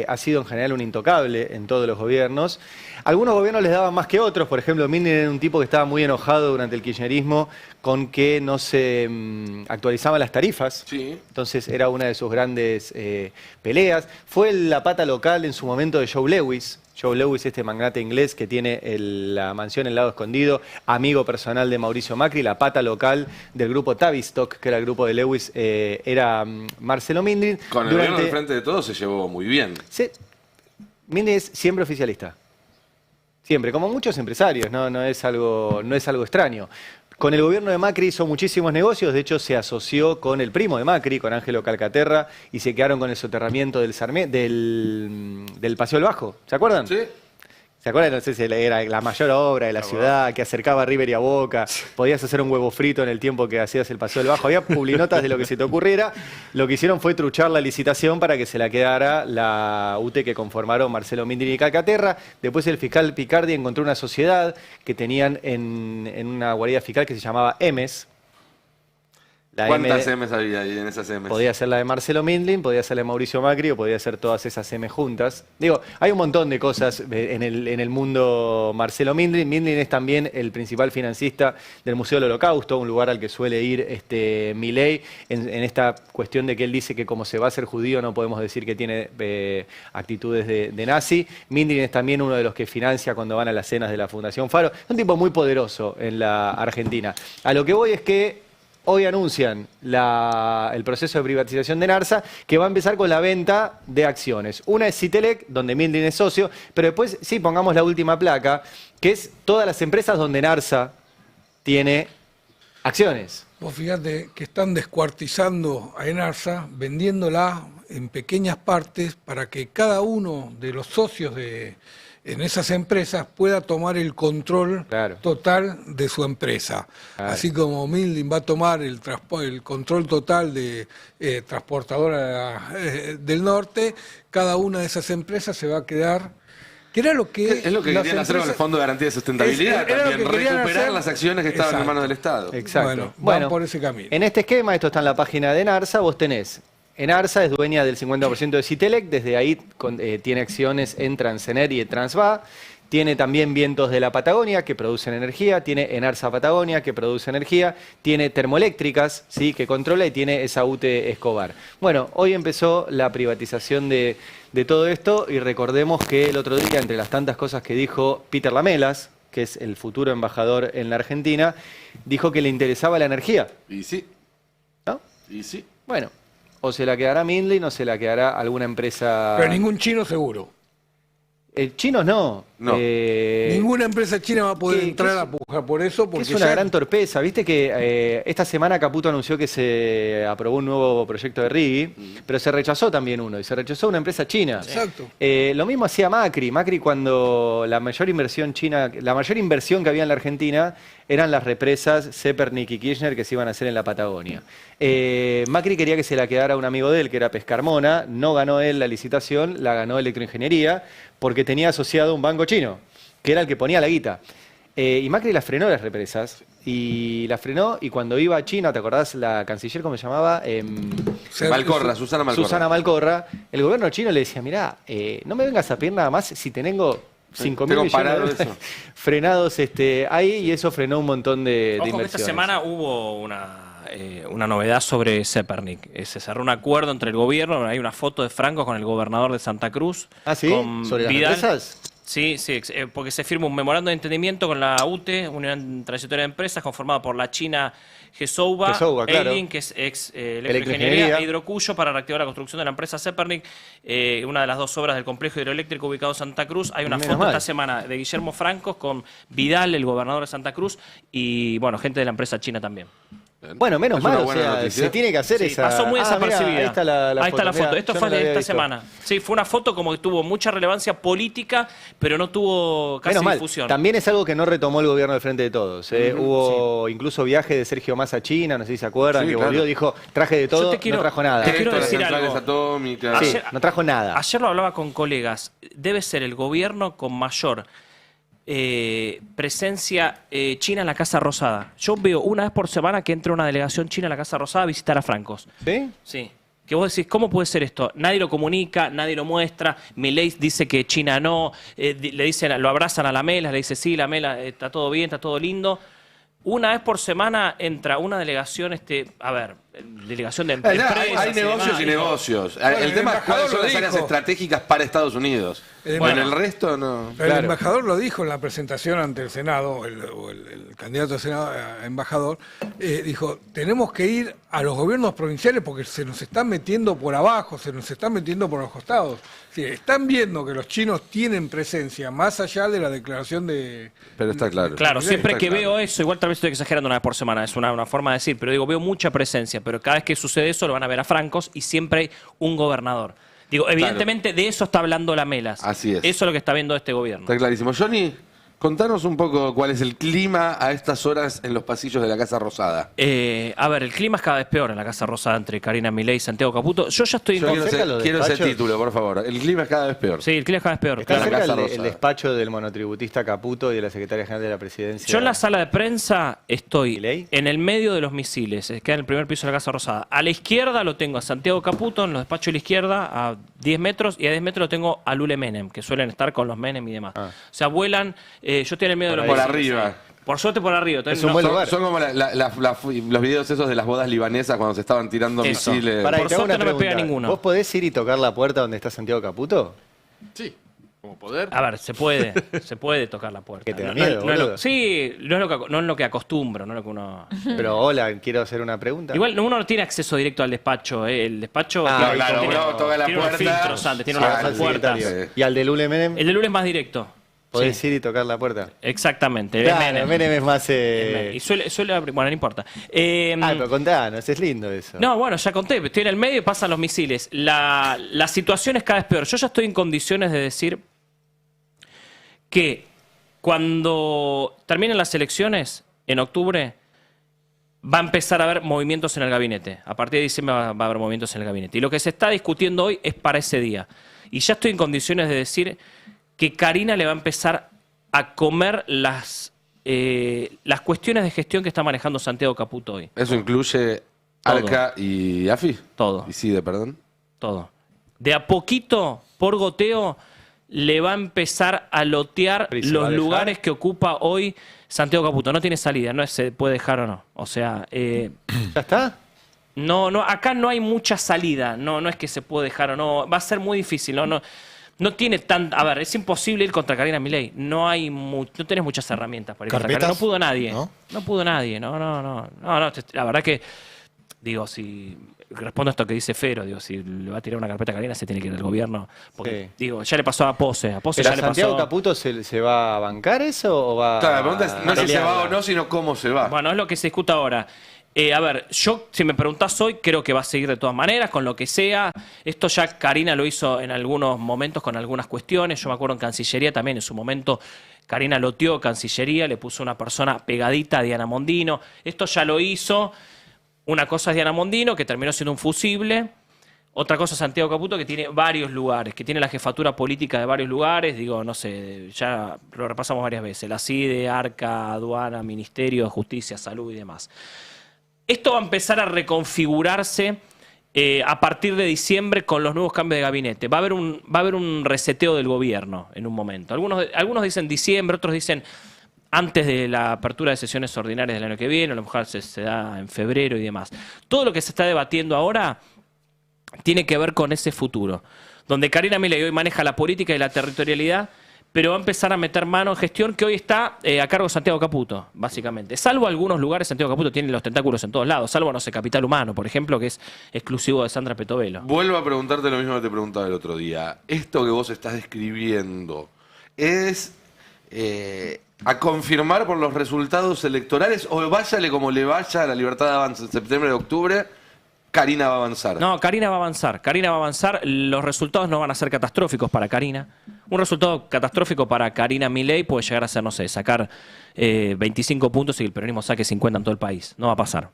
Speaker 2: ha sido en general un intocable en todos los gobiernos. Algunos gobiernos les daban más que otros, por ejemplo, Mindlin era un tipo que estaba muy enojado durante el kirchnerismo con que no se actualizaban las tarifas.
Speaker 1: Sí.
Speaker 2: Entonces era una de sus grandes peleas. Fue la pata local en su momento de Joe Lewis. Joe Lewis, este magnate inglés que tiene la mansión El Lado Escondido, amigo personal de Mauricio Macri, la pata local del grupo Tavistock, que era el grupo de Lewis, era Marcelo Mindlin.
Speaker 1: Con el gobierno del Frente de Todos se llevó muy bien.
Speaker 2: Sí, Mindlin es siempre oficialista. Siempre, como muchos empresarios, no es algo extraño. Con el gobierno de Macri hizo muchísimos negocios, de hecho se asoció con el primo de Macri, con Ángelo Calcaterra, y se quedaron con el soterramiento del Paseo del Bajo. ¿Se acuerdan?
Speaker 1: Sí.
Speaker 2: ¿Se acuerdan? No sé si era la mayor obra de la ciudad, que acercaba a River y a Boca. Podías hacer un huevo frito en el tiempo que hacías el Paseo del Bajo. Había publinotas de lo que se te ocurriera. Lo que hicieron fue truchar la licitación para que se la quedara la UTE que conformaron Marcelo Mindlin y Calcaterra. Después el fiscal Picardi encontró una sociedad que tenían en una guarida fiscal que se llamaba EMES.
Speaker 1: ¿Cuántas M's había ahí en esas M's?
Speaker 2: Podía ser la de Marcelo Mindlin, podía ser la de Mauricio Macri o podía ser todas esas M juntas. Digo, hay un montón de cosas en el mundo Marcelo Mindlin. Mindlin es también el principal financista del Museo del Holocausto, un lugar al que suele ir Milei en esta cuestión de que él dice que como se va a ser judío no podemos decir que tiene actitudes de nazi. Mindlin es también uno de los que financia cuando van a las cenas de la Fundación Faro. Es un tipo muy poderoso en la Argentina. A lo que voy es que hoy anuncian el proceso de privatización de Enarsa, que va a empezar con la venta de acciones. Una es Citelec, donde Mindlin es socio, pero después sí pongamos la última placa, que es todas las empresas donde Enarsa tiene acciones.
Speaker 7: Vos fíjate que están descuartizando a Enarsa, vendiéndola en pequeñas partes para que cada uno de los socios en esas empresas pueda tomar el control total de su empresa. Claro. Así como Mindlin va a tomar el control total de Transportadora del Norte, cada una de esas empresas se va a quedar... Que era lo que
Speaker 1: es lo que querían hacer con el Fondo de Garantía de Sustentabilidad, también recuperar las acciones que estaban en manos del Estado.
Speaker 2: Exacto.
Speaker 7: Bueno, van por ese camino.
Speaker 2: En este esquema, esto está en la página de Enarsa, vos tenés... Enarsa es dueña del 50% de Citelec, desde ahí tiene acciones en Transener y en Transva. Tiene también Vientos de la Patagonia, que producen energía. Tiene Enarsa Patagonia, que produce energía. Tiene Termoeléctricas, ¿sí?, que controla. Y tiene esa UTE Escobar. Bueno, hoy empezó la privatización de todo esto. Y recordemos que el otro día, entre las tantas cosas que dijo Peter Lamelas, que es el futuro embajador en la Argentina, dijo que le interesaba la energía.
Speaker 1: Y sí.
Speaker 2: ¿No?
Speaker 1: Y sí.
Speaker 2: Bueno. O se la quedará Mindlin o se la quedará alguna empresa...
Speaker 7: Pero ningún chino seguro.
Speaker 2: Chinos no.
Speaker 7: Ninguna empresa china va a poder entrar a pujar por eso. Porque
Speaker 2: es una gran torpeza. Viste que esta semana Caputo anunció que se aprobó un nuevo proyecto de RIGI, pero se rechazó también uno, y se rechazó una empresa china.
Speaker 7: Exacto.
Speaker 2: Lo mismo hacía Macri. Macri, cuando la mayor inversión china, la mayor inversión que había en la Argentina eran las represas Zepernik y Kirchner que se iban a hacer en la Patagonia. Macri quería que se la quedara un amigo de él, que era Pescarmona. No ganó él la licitación, la ganó Electroingeniería, porque tenía asociado un banco chino, que era el que ponía la guita. Y Macri las frenó las represas, y las frenó, y cuando iba a China, ¿te acordás la canciller cómo se llamaba?
Speaker 1: Malcorra, Susana Malcorra.
Speaker 2: Susana Malcorra. El gobierno chino le decía, mirá, no me vengas a pedir nada más si tengo 5.000 millones de dólares frenados ahí, y eso frenó un montón de inversiones.
Speaker 3: Esta semana hubo una novedad sobre Zepernik. Se cerró un acuerdo entre el gobierno, hay una foto de Franco con el gobernador de Santa Cruz.
Speaker 2: ¿Ah, sí? ¿Sobre las empresas?
Speaker 3: Sí, porque se firma un memorándum de entendimiento con la UTE, Unión Transitoria de Empresas, conformada por la China Gesouba,
Speaker 2: claro.
Speaker 3: Eiling, que es ex Electroingeniería, e Hidrocuyo, para reactivar la construcción de la empresa Zepernik, una de las dos obras del complejo hidroeléctrico ubicado en Santa Cruz. Hay una foto esta semana de Guillermo Francos con Vidal, el gobernador de Santa Cruz, y bueno, gente de la empresa china también.
Speaker 2: Bueno, menos mal, o sea, se tiene que hacer esa...
Speaker 3: Pasó muy desapercibida.
Speaker 2: Mirá, ahí está la foto.
Speaker 3: Esto fue de esta semana. Sí, fue una foto como que tuvo mucha relevancia política, pero no tuvo casi difusión.
Speaker 2: También es algo que no retomó el gobierno del Frente de Todos. Hubo incluso viaje de Sergio Massa a China, no sé si se acuerdan, que volvió, dijo, traje de todo, no trajo nada.
Speaker 3: Te quiero decir algo.
Speaker 1: Atómicas.
Speaker 2: Sí, no trajo nada.
Speaker 3: Ayer lo hablaba con colegas. Debe ser el gobierno con mayor presencia china en la Casa Rosada. Yo veo una vez por semana que entra una delegación china a la Casa Rosada a visitar a Francos.
Speaker 2: ¿Sí?
Speaker 3: Sí. que vos decís, ¿cómo puede ser esto? Nadie lo comunica, nadie lo muestra, Milei dice que China no, le dicen, lo abrazan a Lamela, le dice, sí, Lamela, está todo bien, está todo lindo. Una vez por semana entra una delegación, delegación de empresas.
Speaker 1: Hay negocios y negocios. El tema es cuáles son las áreas estratégicas para Estados Unidos. Bueno, el resto no.
Speaker 7: El embajador lo dijo en la presentación ante el Senado, el candidato a Senado a embajador, dijo, tenemos que ir a los gobiernos provinciales porque se nos están metiendo por abajo, se nos están metiendo por los costados. Sí, están viendo que los chinos tienen presencia más allá de la declaración de...
Speaker 1: Pero está claro.
Speaker 3: Claro, siempre que veo eso, igual tal vez estoy exagerando una vez por semana, es una forma de decir, pero digo, veo mucha presencia, pero cada vez que sucede eso lo van a ver a francos y siempre hay un gobernador. Digo, evidentemente de eso está hablando Lamelas.
Speaker 1: Así es.
Speaker 3: Eso es lo que está viendo este gobierno.
Speaker 1: Está clarísimo. Johnny, contanos un poco cuál es el clima a estas horas en los pasillos de la Casa Rosada.
Speaker 3: El clima es cada vez peor en la Casa Rosada entre Karina Milei y Santiago Caputo. Yo ya estoy...
Speaker 1: Quiero ese título, por favor. El clima es cada vez peor.
Speaker 3: Sí, el clima es cada vez peor.
Speaker 2: ¿Está cerca el despacho del monotributista Caputo y de la Secretaria General de la Presidencia?
Speaker 3: Yo en la sala de prensa estoy en el medio de los misiles, queda en el primer piso de la Casa Rosada. A la izquierda lo tengo a Santiago Caputo, en los despachos de la izquierda, a 10 metros, y a 10 metros lo tengo a Lule Menem, que suelen estar con los Menem y demás. O sea, vuelan... yo estoy en el medio de los
Speaker 1: por
Speaker 3: misiles.
Speaker 1: Arriba.
Speaker 3: Por suerte por arriba.
Speaker 2: Es un buen lugar.
Speaker 1: Son como los videos esos de las bodas libanesas cuando se estaban tirando misiles.
Speaker 3: Por suerte no me pega ninguno.
Speaker 2: ¿Vos podés ir y tocar la puerta donde está Santiago Caputo?
Speaker 6: Sí. ¿Como poder?
Speaker 3: A ver, se puede tocar la puerta.
Speaker 2: ¿Que te da miedo, boludo?
Speaker 3: Sí, no es lo que acostumbro, no es lo que uno...
Speaker 2: Pero hola, quiero hacer una pregunta.
Speaker 3: Igual uno no tiene acceso directo al despacho, el despacho
Speaker 1: uno toca la
Speaker 3: tiene
Speaker 1: puerta.
Speaker 3: unos filtros antes, tiene unas puertas.
Speaker 2: ¿Y al de Lule Menem?
Speaker 3: El de Lule es más directo.
Speaker 2: ¿Podés ir y tocar la puerta?
Speaker 3: Exactamente.
Speaker 2: Claro, Menem es más...
Speaker 3: Y suele abrir, bueno, no importa.
Speaker 2: Pero contanos, es lindo eso.
Speaker 3: No, bueno, ya conté, estoy en el medio y pasan los misiles. La situación es cada vez peor. Yo ya estoy en condiciones de decir que cuando terminen las elecciones, en octubre, va a empezar a haber movimientos en el gabinete. A partir de diciembre va a haber movimientos en el gabinete. Y lo que se está discutiendo hoy es para ese día. Y ya estoy en condiciones de decir que Karina le va a empezar a comer las cuestiones de gestión que está manejando Santiago Caputo hoy.
Speaker 1: ¿Eso incluye Arca y AFI?
Speaker 3: Todo.
Speaker 1: Y CIDE, perdón.
Speaker 3: Todo. De a poquito, por goteo, le va a empezar a lotear los lugares que ocupa hoy Santiago Caputo. No tiene salida, no es se puede dejar o no. O sea...
Speaker 2: ¿Ya está?
Speaker 3: No, acá no hay mucha salida. No es que se puede dejar o no. Va a ser muy difícil, no tiene tan... A ver, es imposible ir contra Karina Milei. No tenés muchas herramientas para ir contra Karina. No pudo nadie. No pudo nadie. No. La verdad que, digo, si respondo a esto que dice Fero, digo, si le va a tirar una carpeta a Karina, se tiene que ir al gobierno. Porque, digo, ya le pasó a Pose. A Pose ya le pasó.
Speaker 2: ¿Santiago Caputo se va a bancar eso o va
Speaker 1: Claro, la pregunta es no si se va o no, sino cómo se va.
Speaker 3: Bueno, es lo que se discuta ahora. A ver, yo, si me preguntás hoy, creo que va a seguir de todas maneras, con lo que sea. Esto ya Karina lo hizo en algunos momentos con algunas cuestiones. Yo me acuerdo en Cancillería también, en su momento, Karina loteó Cancillería, le puso una persona pegadita a Diana Mondino. Esto ya lo hizo. Una cosa es Diana Mondino, que terminó siendo un fusible. Otra cosa es Santiago Caputo, que tiene varios lugares, que tiene la jefatura política de varios lugares. Digo, no sé, ya lo repasamos varias veces. La CIDE, Arca, Aduana, Ministerio de Justicia, Salud y demás. Esto va a empezar a reconfigurarse a partir de diciembre con los nuevos cambios de gabinete. Va a haber un reseteo del gobierno en un momento. Algunos dicen diciembre, otros dicen antes de la apertura de sesiones ordinarias del año que viene, a lo mejor se da en febrero y demás. Todo lo que se está debatiendo ahora tiene que ver con ese futuro, donde Karina Milei hoy maneja la política y la territorialidad, pero va a empezar a meter mano en gestión que hoy está a cargo de Santiago Caputo, básicamente. Salvo algunos lugares, Santiago Caputo tiene los tentáculos en todos lados, salvo, no sé, Capital Humano, por ejemplo, que es exclusivo de Sandra Petovelo.
Speaker 1: Vuelvo a preguntarte lo mismo que te preguntaba el otro día. ¿Esto que vos estás describiendo es a confirmar por los resultados electorales o váyale como le vaya a la Libertad de Avanza en septiembre de octubre? Karina va a avanzar.
Speaker 3: No, Karina va a avanzar. Karina va a avanzar. Los resultados no van a ser catastróficos para Karina. Un resultado catastrófico para Karina Milei puede llegar a ser, no sé, sacar 25 puntos y el peronismo saque 50 en todo el país. No va a pasar.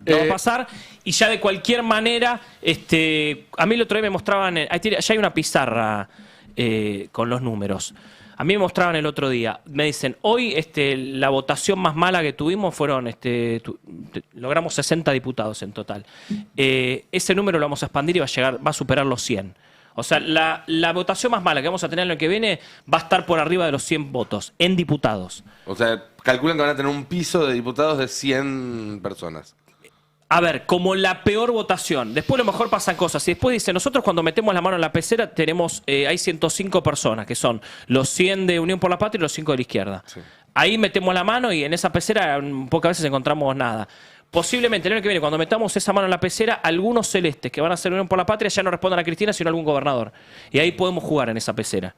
Speaker 3: No va a pasar. Y ya de cualquier manera, a mí el otro día me mostraban, ya hay una pizarra con los números. A mí me mostraban el otro día, me dicen, hoy la votación más mala que tuvimos fueron, logramos 60 diputados en total. Ese número lo vamos a expandir y va a superar los 100. O sea, la votación más mala que vamos a tener el año que viene va a estar por arriba de los 100 votos en diputados.
Speaker 1: O sea, calculan que van a tener un piso de diputados de 100 personas.
Speaker 3: A ver, como la peor votación. Después a lo mejor pasan cosas. Y después dice, nosotros cuando metemos la mano en la pecera tenemos, hay 105 personas, que son los 100 de Unión por la Patria y los 5 de la izquierda. Sí. Ahí metemos la mano y en esa pecera pocas veces encontramos nada. Posiblemente el año que viene, cuando metamos esa mano en la pecera, algunos celestes que van a ser Unión por la Patria ya no respondan a Cristina, sino a algún gobernador. Y ahí podemos jugar en esa pecera.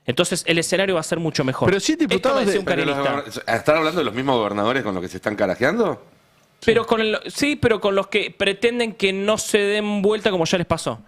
Speaker 3: Entonces el escenario va a ser mucho mejor.
Speaker 6: Pero 100 diputados
Speaker 3: de un carinista.
Speaker 1: ¿Están hablando de los mismos gobernadores con los que se están carajeando?
Speaker 3: Pero pero con los que pretenden que no se den vuelta como ya les pasó.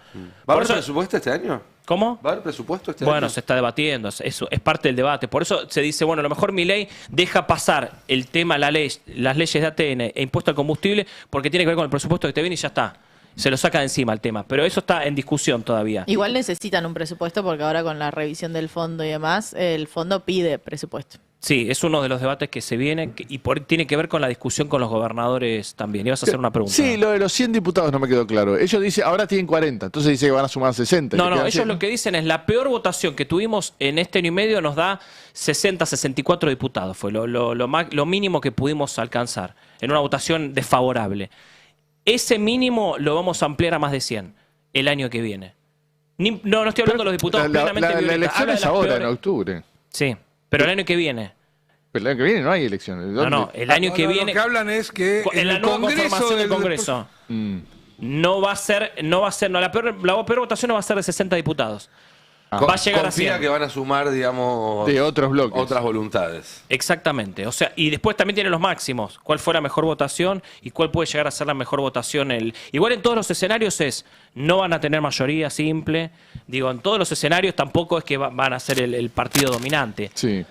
Speaker 1: ¿Va a haber presupuesto este año?
Speaker 3: ¿Cómo?
Speaker 1: ¿Va a haber presupuesto este año?
Speaker 3: Bueno, se está debatiendo, eso es parte del debate. Por eso se dice, bueno, a lo mejor Milei deja pasar el tema, las leyes de ATN e impuesto al combustible, porque tiene que ver con el presupuesto que te viene y ya está. Se lo saca de encima el tema, pero eso está en discusión todavía.
Speaker 11: Igual necesitan un presupuesto porque ahora con la revisión del fondo y demás, el fondo pide presupuesto.
Speaker 3: Sí, es uno de los debates que se viene y tiene que ver con la discusión con los gobernadores también. Ibas a hacer una pregunta.
Speaker 6: Sí, lo de los 100 diputados no me quedó claro. Ellos dicen, ahora tienen 40, entonces dice que van a sumar 60.
Speaker 3: No, ellos lo que dicen es la peor votación que tuvimos en este año y medio nos da 60, 64 diputados. Fue lo mínimo que pudimos alcanzar en una votación desfavorable. Ese mínimo lo vamos a ampliar a más de 100 el año que viene. No estoy hablando de los diputados plenamente
Speaker 6: la elección es ahora, en octubre.
Speaker 3: Sí, pero el año que viene.
Speaker 6: Pero el año que viene no hay elecciones.
Speaker 3: No, el año que viene.
Speaker 7: Lo que hablan es que
Speaker 3: en la nueva conformación del Congreso no va a ser, la peor votación no va a ser de 60 diputados. Va a llegar a 100.
Speaker 1: Que van a sumar, digamos,
Speaker 6: de otros bloques,
Speaker 1: otras voluntades.
Speaker 3: Exactamente. O sea, y después también tiene los máximos. ¿Cuál fue la mejor votación y cuál puede llegar a ser la mejor votación? Igual en todos los escenarios no van a tener mayoría simple. Digo, en todos los escenarios tampoco es que van a ser el partido dominante.
Speaker 6: Sí.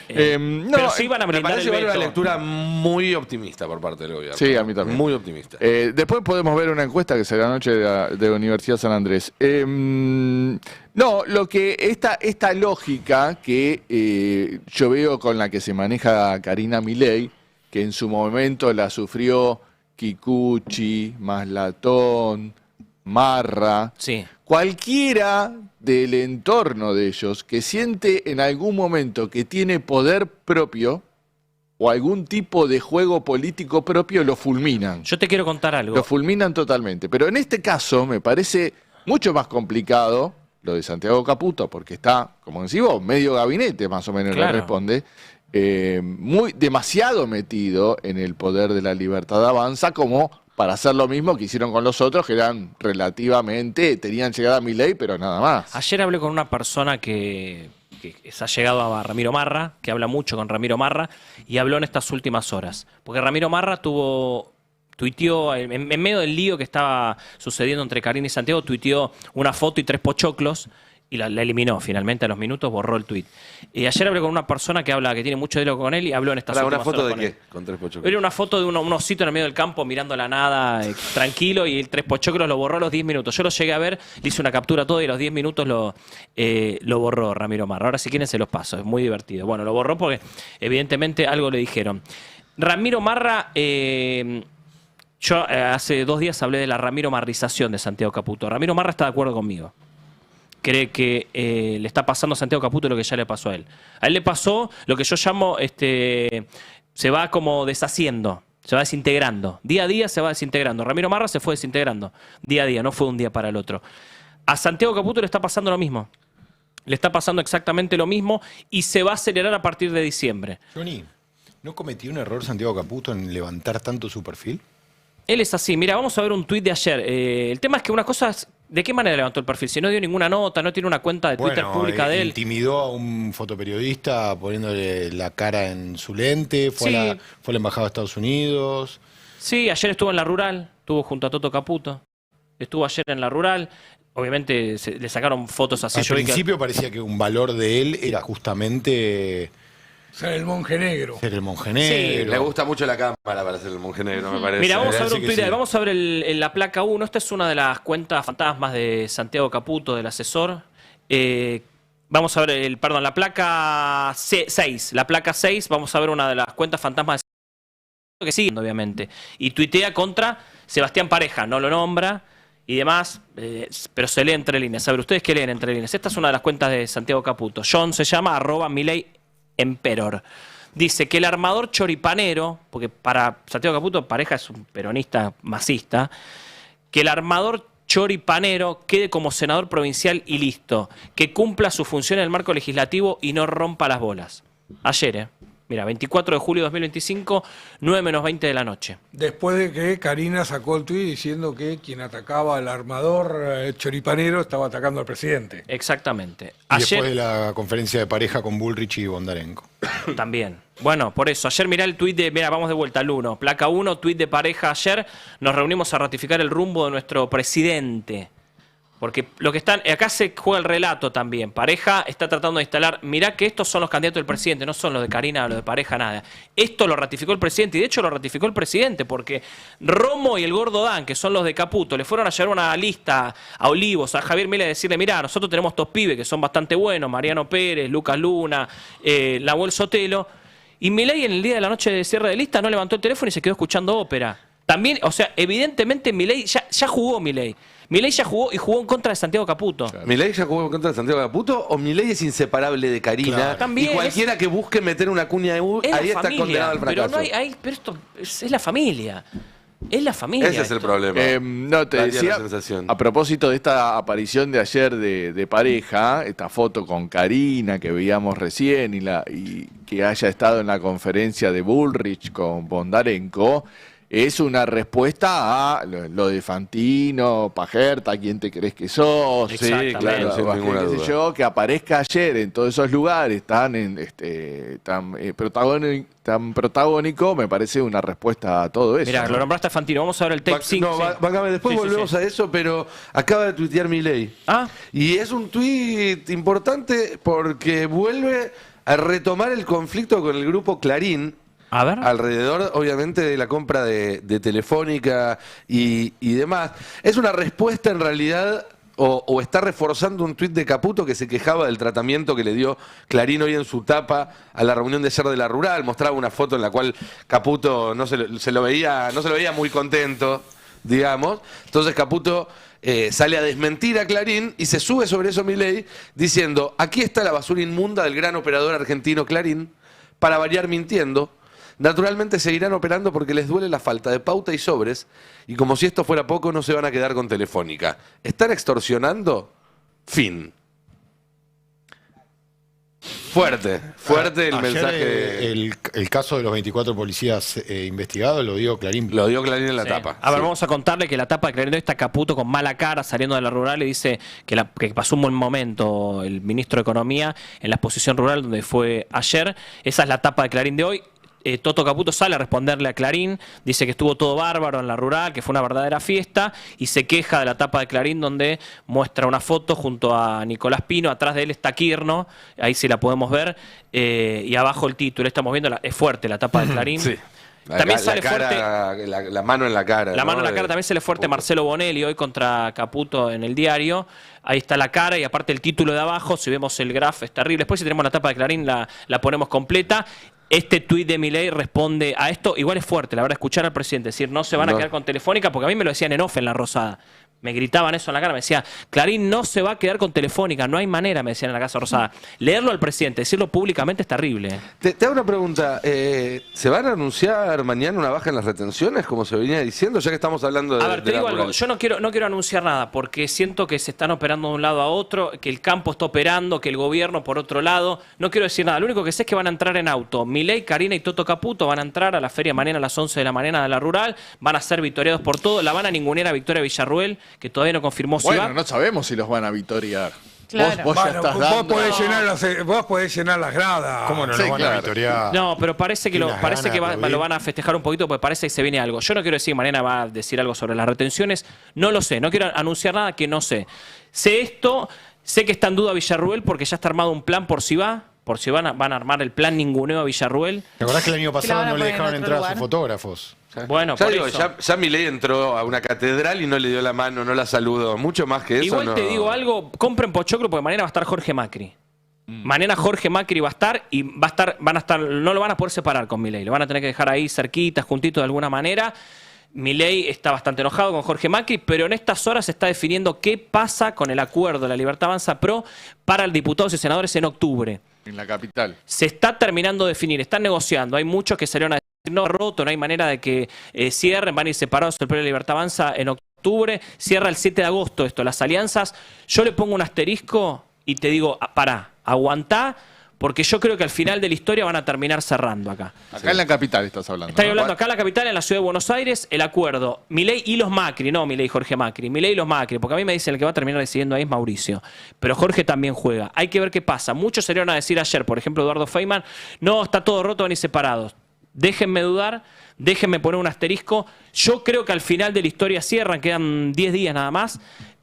Speaker 3: Pero sí van a brindar el veto.
Speaker 1: Una lectura muy optimista por parte del gobierno.
Speaker 6: Sí, a mí también.
Speaker 1: Muy optimista.
Speaker 6: Después podemos ver una encuesta que será anoche de Universidad San Andrés. No, esta lógica que yo veo con la que se maneja Karina Milei, que en su momento la sufrió Kikuchi, Maslatón, Marra,
Speaker 3: sí.
Speaker 6: Cualquiera del entorno de ellos que siente en algún momento que tiene poder propio o algún tipo de juego político propio, lo fulminan.
Speaker 3: Yo te quiero contar algo.
Speaker 6: Lo fulminan totalmente. Pero en este caso me parece mucho más complicado lo de Santiago Caputo, porque está, como decís vos, medio gabinete más o menos le responde, demasiado metido en el poder de la Libertad Avanza como para hacer lo mismo que hicieron con los otros, que eran tenían llegada a Milei, pero nada más.
Speaker 3: Ayer hablé con una persona que ha llegado a Ramiro Marra, que habla mucho con Ramiro Marra, y habló en estas últimas horas. Porque Ramiro Marra tuiteó, en medio del lío que estaba sucediendo entre Karina y Santiago, tuiteó una foto y 3 pochoclos, y la eliminó finalmente a los minutos, borró el tuit. Y ayer hablé con una persona que tiene mucho diálogo con él y habló en estas últimas horas.
Speaker 1: ¿Una foto de qué? Con 3 pochoclos.
Speaker 3: Era una foto de un osito en el medio del campo mirando la nada, tranquilo, y el 3 pochoclos lo borró a los 10 minutos. Yo lo llegué a ver, le hice una captura todo y a los 10 minutos lo borró Ramiro Marra. Ahora si quieren se los paso, es muy divertido. Bueno, lo borró porque evidentemente algo le dijeron. Ramiro Marra, yo hace 2 días hablé de la Ramiro Marrización de Santiago Caputo. Ramiro Marra está de acuerdo conmigo. Cree que le está pasando a Santiago Caputo lo que ya le pasó a él. A él le pasó lo que yo llamo, se va como deshaciendo, se va desintegrando. Día a día se va desintegrando. Ramiro Marra se fue desintegrando. Día a día, no fue un día para el otro. A Santiago Caputo le está pasando lo mismo. Le está pasando exactamente lo mismo y se va a acelerar a partir de diciembre.
Speaker 4: Johnny, ¿no cometió un error Santiago Caputo en levantar tanto su perfil?
Speaker 3: Él es así. Mira, vamos a ver un tuit de ayer. El tema es que una cosa es, ¿de qué manera levantó el perfil? Si no dio ninguna nota, no tiene una cuenta de Twitter pública de él.
Speaker 4: Intimidó a un fotoperiodista poniéndole la cara en su lente, fue a la embajada de Estados Unidos.
Speaker 3: Sí, ayer estuvo en la Rural, estuvo junto a Toto Caputo. Estuvo ayer en la Rural. Obviamente le sacaron fotos así.
Speaker 4: Al principio parecía que un valor de él era justamente...
Speaker 7: Ser el monje negro.
Speaker 4: Ser el monje negro.
Speaker 1: Sí, le gusta mucho la cámara para ser el monje negro, me parece.
Speaker 3: Mira, vamos a ver un Twitter, vamos a ver la placa 1. Esta es una de las cuentas fantasmas de Santiago Caputo, del asesor. Vamos a ver, la placa 6. La placa 6, vamos a ver una de las cuentas fantasmas de que siguen, obviamente. Y tuitea contra Sebastián Pareja, no lo nombra y demás, pero se lee entre líneas. A ver, ¿ustedes qué leen entre líneas? Esta es una de las cuentas de Santiago Caputo. John se llama @MileiEmperor. Dice que el armador choripanero, porque para Santiago Caputo Pareja es un peronista masista, que el armador choripanero quede como senador provincial y listo, que cumpla su función en el marco legislativo y no rompa las bolas. Ayer, mira, 24 de julio de 2025, 9:20 de la noche.
Speaker 7: Después de que Karina sacó el tuit diciendo que quien atacaba al armador choripanero estaba atacando al presidente.
Speaker 3: Exactamente.
Speaker 4: Y después de la conferencia de Pareja con Bullrich y Bondarenko.
Speaker 3: También. Bueno, por eso, ayer mirá el tuit mira, vamos de vuelta al 1. Placa 1, tuit de Pareja ayer, nos reunimos a ratificar el rumbo de nuestro presidente. Porque lo que están, acá se juega el relato también. Pareja está tratando de instalar, mirá que estos son los candidatos del presidente, no son los de Karina o los de Pareja, nada. Esto lo ratificó el presidente, y de hecho lo ratificó el presidente, porque Romo y el Gordo Dan, que son los de Caputo, le fueron a llevar una lista a Olivos, a Javier Milei, a decirle, mirá, nosotros tenemos estos pibes que son bastante buenos, Mariano Pérez, Lucas Luna, Nahuel Sotelo, y Milei en el día de la noche de cierre de lista no levantó el teléfono y se quedó escuchando ópera. También, o sea, evidentemente Milei, ya jugó Milei. Milei ya jugó y jugó en contra de Santiago Caputo.
Speaker 1: Claro. ¿Milei ya jugó en contra de Santiago Caputo o Milei es inseparable de Karina?
Speaker 3: Claro. También
Speaker 1: y cualquiera que busque meter una cuña de ahí está condenado al fracaso.
Speaker 3: Pero, no pero esto es la familia. Es la familia.
Speaker 1: Ese es el problema.
Speaker 6: No, te decía, a propósito de esta aparición de ayer de Pareja, esta foto con Karina que veíamos recién y que haya estado en la conferencia de Bullrich con Bondarenko, es una respuesta a lo de Fantino, Pajerta, ¿quién te crees que sos?
Speaker 1: Sí, claro, sin ninguna duda.
Speaker 6: Yo, que aparezca ayer en todos esos lugares tan protagónico, me parece una respuesta a todo eso.
Speaker 3: Mirá, lo nombraste a Fantino, vamos a ver el tape 5.
Speaker 1: No, después volvemos a eso, pero acaba de tuitear Milei. Y es un tuit importante porque vuelve a retomar el conflicto con el grupo Clarín.
Speaker 3: A ver.
Speaker 1: Alrededor, obviamente, de la compra de Telefónica y demás. Es una respuesta, en realidad, o está reforzando un tuit de Caputo que se quejaba del tratamiento que le dio Clarín hoy en su tapa a la reunión de ayer de la Rural. Mostraba una foto en la cual Caputo no se lo veía muy contento, digamos. Entonces Caputo sale a desmentir a Clarín y se sube sobre eso Milei diciendo, aquí está la basura inmunda del gran operador argentino Clarín, para variar mintiendo. Naturalmente seguirán operando porque les duele la falta de pauta y sobres, y como si esto fuera poco, no se van a quedar con Telefónica. ¿Están extorsionando? Fin. Fuerte el mensaje.
Speaker 4: El caso de los 24 policías investigados lo dio Clarín.
Speaker 1: Lo dio Clarín en la tapa.
Speaker 3: A ver, vamos a contarle que la tapa de Clarín está Caputo con mala cara saliendo de la Rural y dice que pasó un buen momento el ministro de Economía en la exposición rural donde fue ayer. Esa es la tapa de Clarín de hoy. Toto Caputo sale a responderle a Clarín, dice que estuvo todo bárbaro en la Rural, que fue una verdadera fiesta, y se queja de la tapa de Clarín donde muestra una foto junto a Nicolás Pino, atrás de él está Kirno, ahí sí la podemos ver, y abajo el título, estamos viendo, es fuerte la tapa de Clarín.
Speaker 1: Sí.
Speaker 3: También sale fuerte
Speaker 1: la mano en la cara.
Speaker 3: La mano en la cara, también sale fuerte Marcelo Bonelli hoy contra Caputo en el diario. Ahí está la cara y aparte el título de abajo, si vemos el graph es terrible. Después si tenemos la tapa de Clarín la ponemos completa. Este tuit de Milei responde a esto. Igual es fuerte, la verdad, escuchar al presidente decir no se van a quedar con Telefónica, porque a mí me lo decían en off en La Rosada. Me gritaban eso en la cara, me decía, Clarín no se va a quedar con Telefónica, no hay manera, me decían en la Casa Rosada. Leerlo al presidente, decirlo públicamente es terrible.
Speaker 1: Te hago una pregunta, ¿se van a anunciar mañana una baja en las retenciones, como se venía diciendo, ya que estamos hablando de...
Speaker 3: A ver, te digo algo, yo no quiero anunciar nada, porque siento que se están operando de un lado a otro, que el campo está operando, que el gobierno por otro lado, no quiero decir nada, lo único que sé es que van a entrar en auto. Milei, Karina y Toto Caputo van a entrar a la feria mañana a las 11 de la mañana de la Rural, van a ser victoriados por todo, la van a ningunear a Victoria Villarruel, que todavía no confirmó si va.
Speaker 6: No sabemos si los van a victoriar.
Speaker 11: Claro.
Speaker 6: Vos ya estás dando...
Speaker 7: Vos podés llenar las gradas.
Speaker 4: ¿Cómo no lo van a victoriar?
Speaker 3: No, pero parece que lo van a festejar un poquito porque parece que se viene algo. Yo no quiero decir que Mariana va a decir algo sobre las retenciones, no lo sé, no quiero anunciar nada que no sé. Sé esto, sé que está en duda Villarruel porque ya está armado un plan por si van a armar el plan ninguneo a Villarruel.
Speaker 4: ¿Te acordás que el año pasado no le dejaron entrar a sus fotógrafos?
Speaker 3: Bueno,
Speaker 1: ya Milei entró a una catedral y no le dio la mano, no la saludó. Mucho más que eso.
Speaker 3: Igual te digo algo, compren pochoclo porque mañana va a estar Jorge Macri. Mañana Jorge Macri va a estar y no lo van a poder separar con Milei, lo van a tener que dejar ahí cerquita, juntito de alguna manera. Milei está bastante enojado con Jorge Macri, pero en estas horas se está definiendo qué pasa con el acuerdo de la Libertad Avanza Pro para el diputados y senadores en octubre.
Speaker 6: En la capital.
Speaker 3: Se está terminando de definir, están negociando. Hay muchos que salieron a decir, no, roto, no hay manera de que cierren, van a ir separados el PRO y la Libertad Avanza en octubre. Cierra el 7 de agosto esto, las alianzas. Yo le pongo un asterisco y te digo, pará, aguantá, porque yo creo que al final de la historia van a terminar cerrando acá.
Speaker 6: Acá en la capital estás hablando.
Speaker 3: Estoy hablando acá en la capital, en la ciudad de Buenos Aires, el acuerdo Milei y los Macri, no Milei y Jorge Macri, Milei y los Macri, porque a mí me dicen el que va a terminar decidiendo ahí es Mauricio, pero Jorge también juega. Hay que ver qué pasa. Muchos salieron a decir ayer, por ejemplo Eduardo Feynman, no, está todo roto, van a ir separados. Déjenme dudar, déjenme poner un asterisco. Yo creo que al final de la historia cierran, quedan 10 días nada más,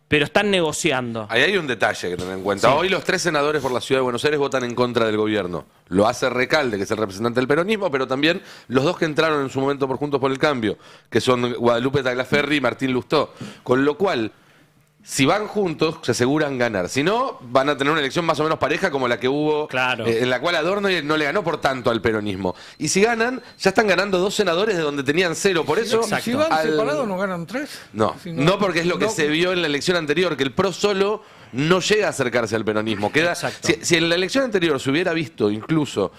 Speaker 3: pero están negociando.
Speaker 1: Ahí hay un detalle que tener en cuenta.
Speaker 3: Sí.
Speaker 1: Hoy los 3 senadores por la Ciudad de Buenos Aires votan en contra del gobierno. Lo hace Recalde, que es el representante del peronismo, pero también los 2 que entraron en su momento por Juntos por el Cambio, que son Guadalupe Tagliaferri y Martín Lustó. Con lo cual, si van juntos, se aseguran ganar. Si no, van a tener una elección más o menos pareja como la que hubo, en la cual Adorno no le ganó por tanto al peronismo. Y si ganan, ya están ganando 2 senadores de donde tenían 0. Por eso,
Speaker 7: si van separados, ¿no ganan 3?
Speaker 1: No, no porque es lo que se vio en la elección anterior, que el PRO solo no llega a acercarse al peronismo. Si en la elección anterior se hubiera visto incluso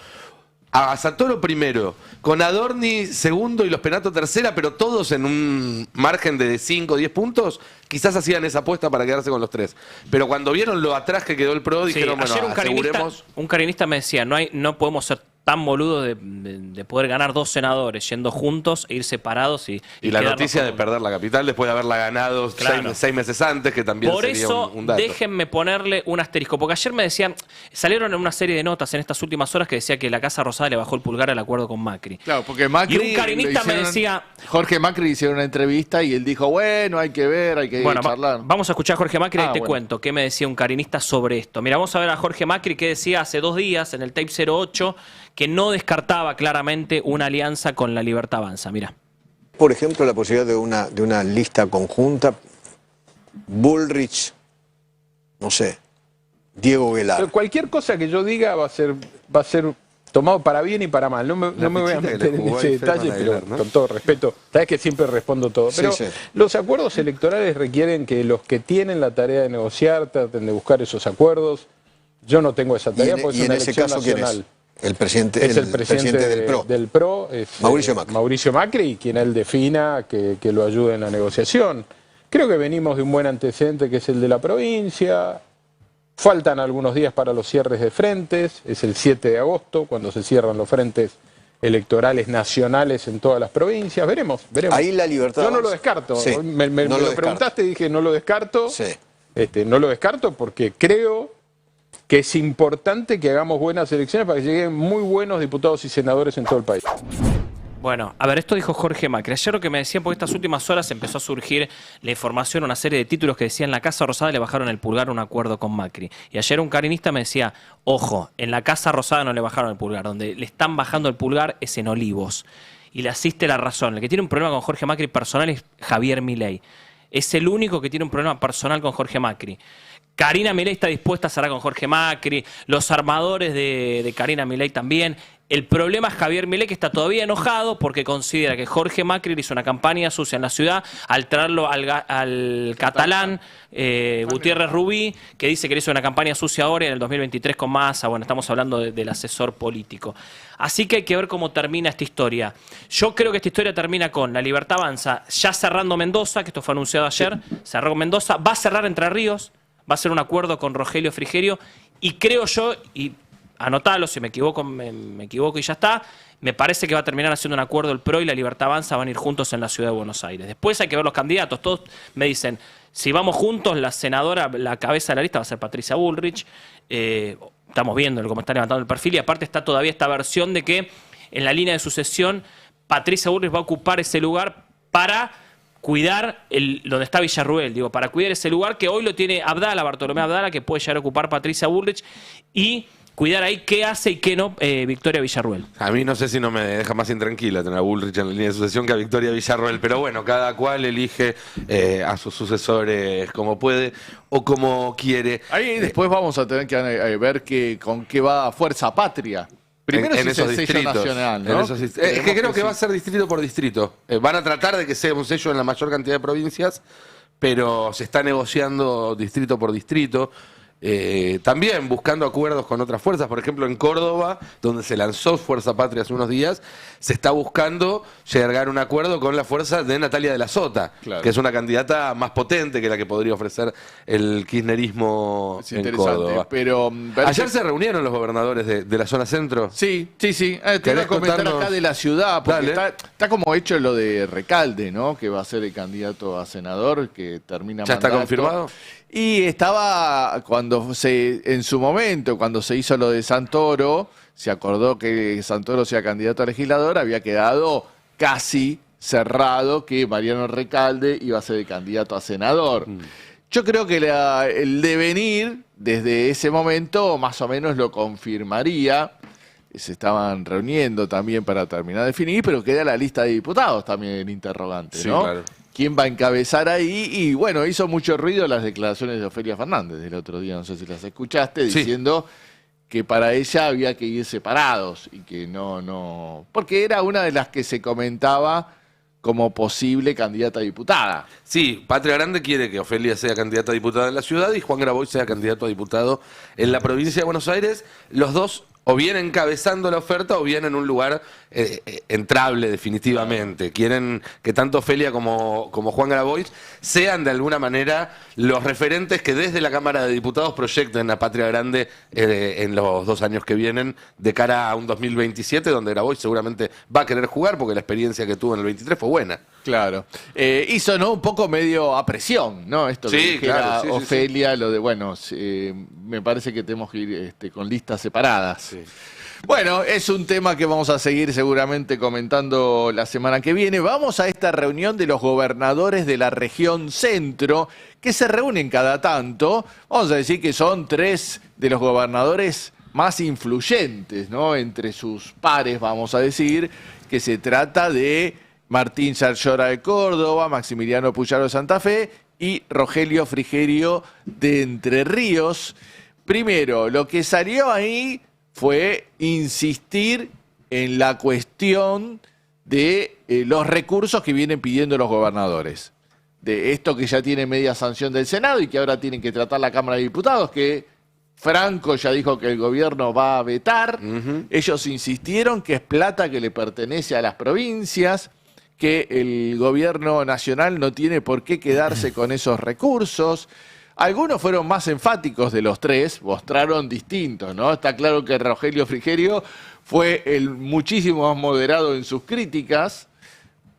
Speaker 1: a Santoro primero, con Adorni segundo y los Penato tercera, pero todos en un margen de 5 o 10 puntos, quizás hacían esa apuesta para quedarse con los 3. Pero cuando vieron lo atrás que quedó el PRO, dijeron, bueno, aseguremos...
Speaker 3: Un carinista me decía, no podemos ser tan boludos de poder ganar 2 senadores yendo juntos e ir separados y
Speaker 1: la noticia de perder la capital después de haberla ganado 6 meses antes, que también
Speaker 3: por
Speaker 1: sería
Speaker 3: eso,
Speaker 1: un dato.
Speaker 3: déjenme ponerle un asterisco, porque ayer me decían, salieron en una serie de notas en estas últimas horas que decía que la Casa Rosada le bajó el pulgar al acuerdo con Macri.
Speaker 6: Claro, porque Macri...
Speaker 3: Y un carinista me decía...
Speaker 6: Jorge Macri hicieron una entrevista y él dijo, bueno, hay que ver, hay que charlar.
Speaker 3: Vamos a escuchar a Jorge Macri y te cuento qué me decía un carinista sobre esto. Mira, vamos a ver a Jorge Macri que decía hace 2 días en el tape 08 que no descartaba claramente una alianza con la Libertad Avanza. Mira.
Speaker 12: Por ejemplo, la posibilidad de una lista conjunta, Bullrich, no sé, Diego Guelar.
Speaker 13: Pero cualquier cosa que yo diga va a ser tomado para bien y para mal. No me voy a meter en ese detalle, pero con todo respeto. Sabes que siempre respondo todo. Pero los acuerdos electorales requieren que los que tienen la tarea de negociar traten de buscar esos acuerdos. Yo no tengo esa tarea porque es una elección nacional.
Speaker 12: El presidente,
Speaker 13: es el presidente del PRO es Mauricio Macri, y quien él defina que lo ayude en la negociación. Creo que venimos de un buen antecedente que es el de la provincia. Faltan algunos días para los cierres de frentes. Es el 7 de agosto cuando se cierran los frentes electorales nacionales en todas las provincias. Veremos.
Speaker 12: Ahí la Libertad.
Speaker 13: Yo no lo descarto. Sí, me lo preguntaste y dije no lo descarto.
Speaker 12: Sí.
Speaker 13: No lo descarto porque creo que es importante que hagamos buenas elecciones para que lleguen muy buenos diputados y senadores en todo el país.
Speaker 3: Bueno, a ver, esto dijo Jorge Macri. Ayer lo que me decían, porque estas últimas horas empezó a surgir la información, una serie de títulos que decían en la Casa Rosada le bajaron el pulgar a un acuerdo con Macri. Y ayer un carinista me decía, ojo, en la Casa Rosada no le bajaron el pulgar, donde le están bajando el pulgar es en Olivos. Y le asiste la razón. El que tiene un problema con Jorge Macri personal es Javier Milei. Es el único que tiene un problema personal con Jorge Macri. Karina Milei está dispuesta a cerrar con Jorge Macri, los armadores de Karina Milei también. El problema es Javier Milei, que está todavía enojado porque considera que Jorge Macri le hizo una campaña sucia en la ciudad al traerlo al catalán Gutiérrez Rubí, que dice que le hizo una campaña sucia ahora y en el 2023 con Massa. Bueno, estamos hablando del asesor político. Así que hay que ver cómo termina esta historia. Yo creo que esta historia termina con la Libertad Avanza ya cerrando Mendoza, que esto fue anunciado ayer, cerró Mendoza, va a cerrar Entre Ríos, va a ser un acuerdo con Rogelio Frigerio y creo yo, y anotalo, si me equivoco y ya está, me parece que va a terminar haciendo un acuerdo el PRO y la Libertad Avanza van a ir juntos en la Ciudad de Buenos Aires. Después hay que ver los candidatos, todos me dicen, si vamos juntos, la senadora, la cabeza de la lista va a ser Patricia Bullrich, estamos viendo cómo está levantando el perfil y aparte está todavía esta versión de que en la línea de sucesión Patricia Bullrich va a ocupar ese lugar para cuidar donde está Villarruel, para cuidar ese lugar que hoy lo tiene Abdala, Bartolomé Abdala, que puede llegar a ocupar Patricia Bullrich, y cuidar ahí qué hace y qué no Victoria Villarruel.
Speaker 1: A mí no sé si no me deja más intranquila tener a Bullrich en la línea de sucesión que a Victoria Villarruel, pero bueno, cada cual elige a sus sucesores como puede o como quiere.
Speaker 6: Ahí después vamos a tener que ver con qué va Fuerza Patria. Primero
Speaker 1: en
Speaker 6: es
Speaker 1: esos
Speaker 6: el sello
Speaker 1: distritos,
Speaker 6: nacional, ¿no?
Speaker 1: es que creo que va a ser distrito por distrito. Van a tratar de que sea un sello en la mayor cantidad de provincias, pero se está negociando distrito por distrito. También buscando acuerdos con otras fuerzas, por ejemplo en Córdoba, donde se lanzó Fuerza Patria hace unos días, se está buscando llegar a un acuerdo con la fuerza de Natalia de la Sota,
Speaker 6: claro,
Speaker 1: que es una candidata más potente que la que podría ofrecer el kirchnerismo en Córdoba.
Speaker 6: Pero
Speaker 1: ayer se reunieron los gobernadores de la zona centro.
Speaker 6: Sí. Te iba a comentar acá de la ciudad, porque está como hecho lo de Recalde, ¿no? Que va a ser el candidato a senador, que termina
Speaker 1: ¿Ya
Speaker 6: mandato.
Speaker 1: está confirmado?
Speaker 6: Y estaba en su momento, cuando se hizo lo de Santoro, se acordó que Santoro sea candidato a legislador, había quedado casi cerrado que Mariano Recalde iba a ser el candidato a senador. Yo creo que el devenir desde ese momento más o menos lo confirmaría. Se estaban reuniendo también para terminar de definir, pero queda la lista de diputados también el interrogante, ¿no?
Speaker 1: Claro.
Speaker 6: ¿Quién va a encabezar ahí? Y bueno, hizo mucho ruido las declaraciones de Ofelia Fernández del otro día, no sé si las escuchaste, diciendo que para ella había que ir separados y que no... Porque era una de las que se comentaba como posible candidata a diputada.
Speaker 1: Sí, Patria Grande quiere que Ofelia sea candidata a diputada en la ciudad y Juan Grabois sea candidato a diputado en la provincia de Buenos Aires. Los dos o bien encabezando la oferta o bien en un lugar entrable definitivamente. Quieren que tanto Ofelia como Juan Grabois sean de alguna manera los referentes que desde la Cámara de Diputados proyecten a Patria Grande en los 2 años que vienen de cara a un 2027 donde Grabois seguramente va a querer jugar porque la experiencia que tuvo en el 23 fue buena.
Speaker 6: Claro. Hizo, ¿no? Un poco medio a presión, ¿no? Esto que dijera Ofelia, lo de, bueno, me parece que tenemos que ir con listas separadas. Sí. Bueno, es un tema que vamos a seguir seguramente comentando la semana que viene. Vamos a esta reunión de los gobernadores de la región centro, que se reúnen cada tanto. Vamos a decir que son 3 de los gobernadores más influyentes, ¿no? Entre sus pares, vamos a decir, que se trata de Martín Yarlora de Córdoba, Maximiliano Puyaro de Santa Fe y Rogelio Frigerio de Entre Ríos. Primero, lo que salió ahí fue insistir en la cuestión de los recursos que vienen pidiendo los gobernadores. De esto que ya tiene media sanción del Senado y que ahora tienen que tratar la Cámara de Diputados, que Franco ya dijo que el gobierno va a vetar. Ellos insistieron que es plata que le pertenece a las provincias, que el gobierno nacional no tiene por qué quedarse con esos recursos. Algunos fueron más enfáticos de los 3, mostraron distintos, ¿no? Está claro que Rogelio Frigerio fue el muchísimo más moderado en sus críticas,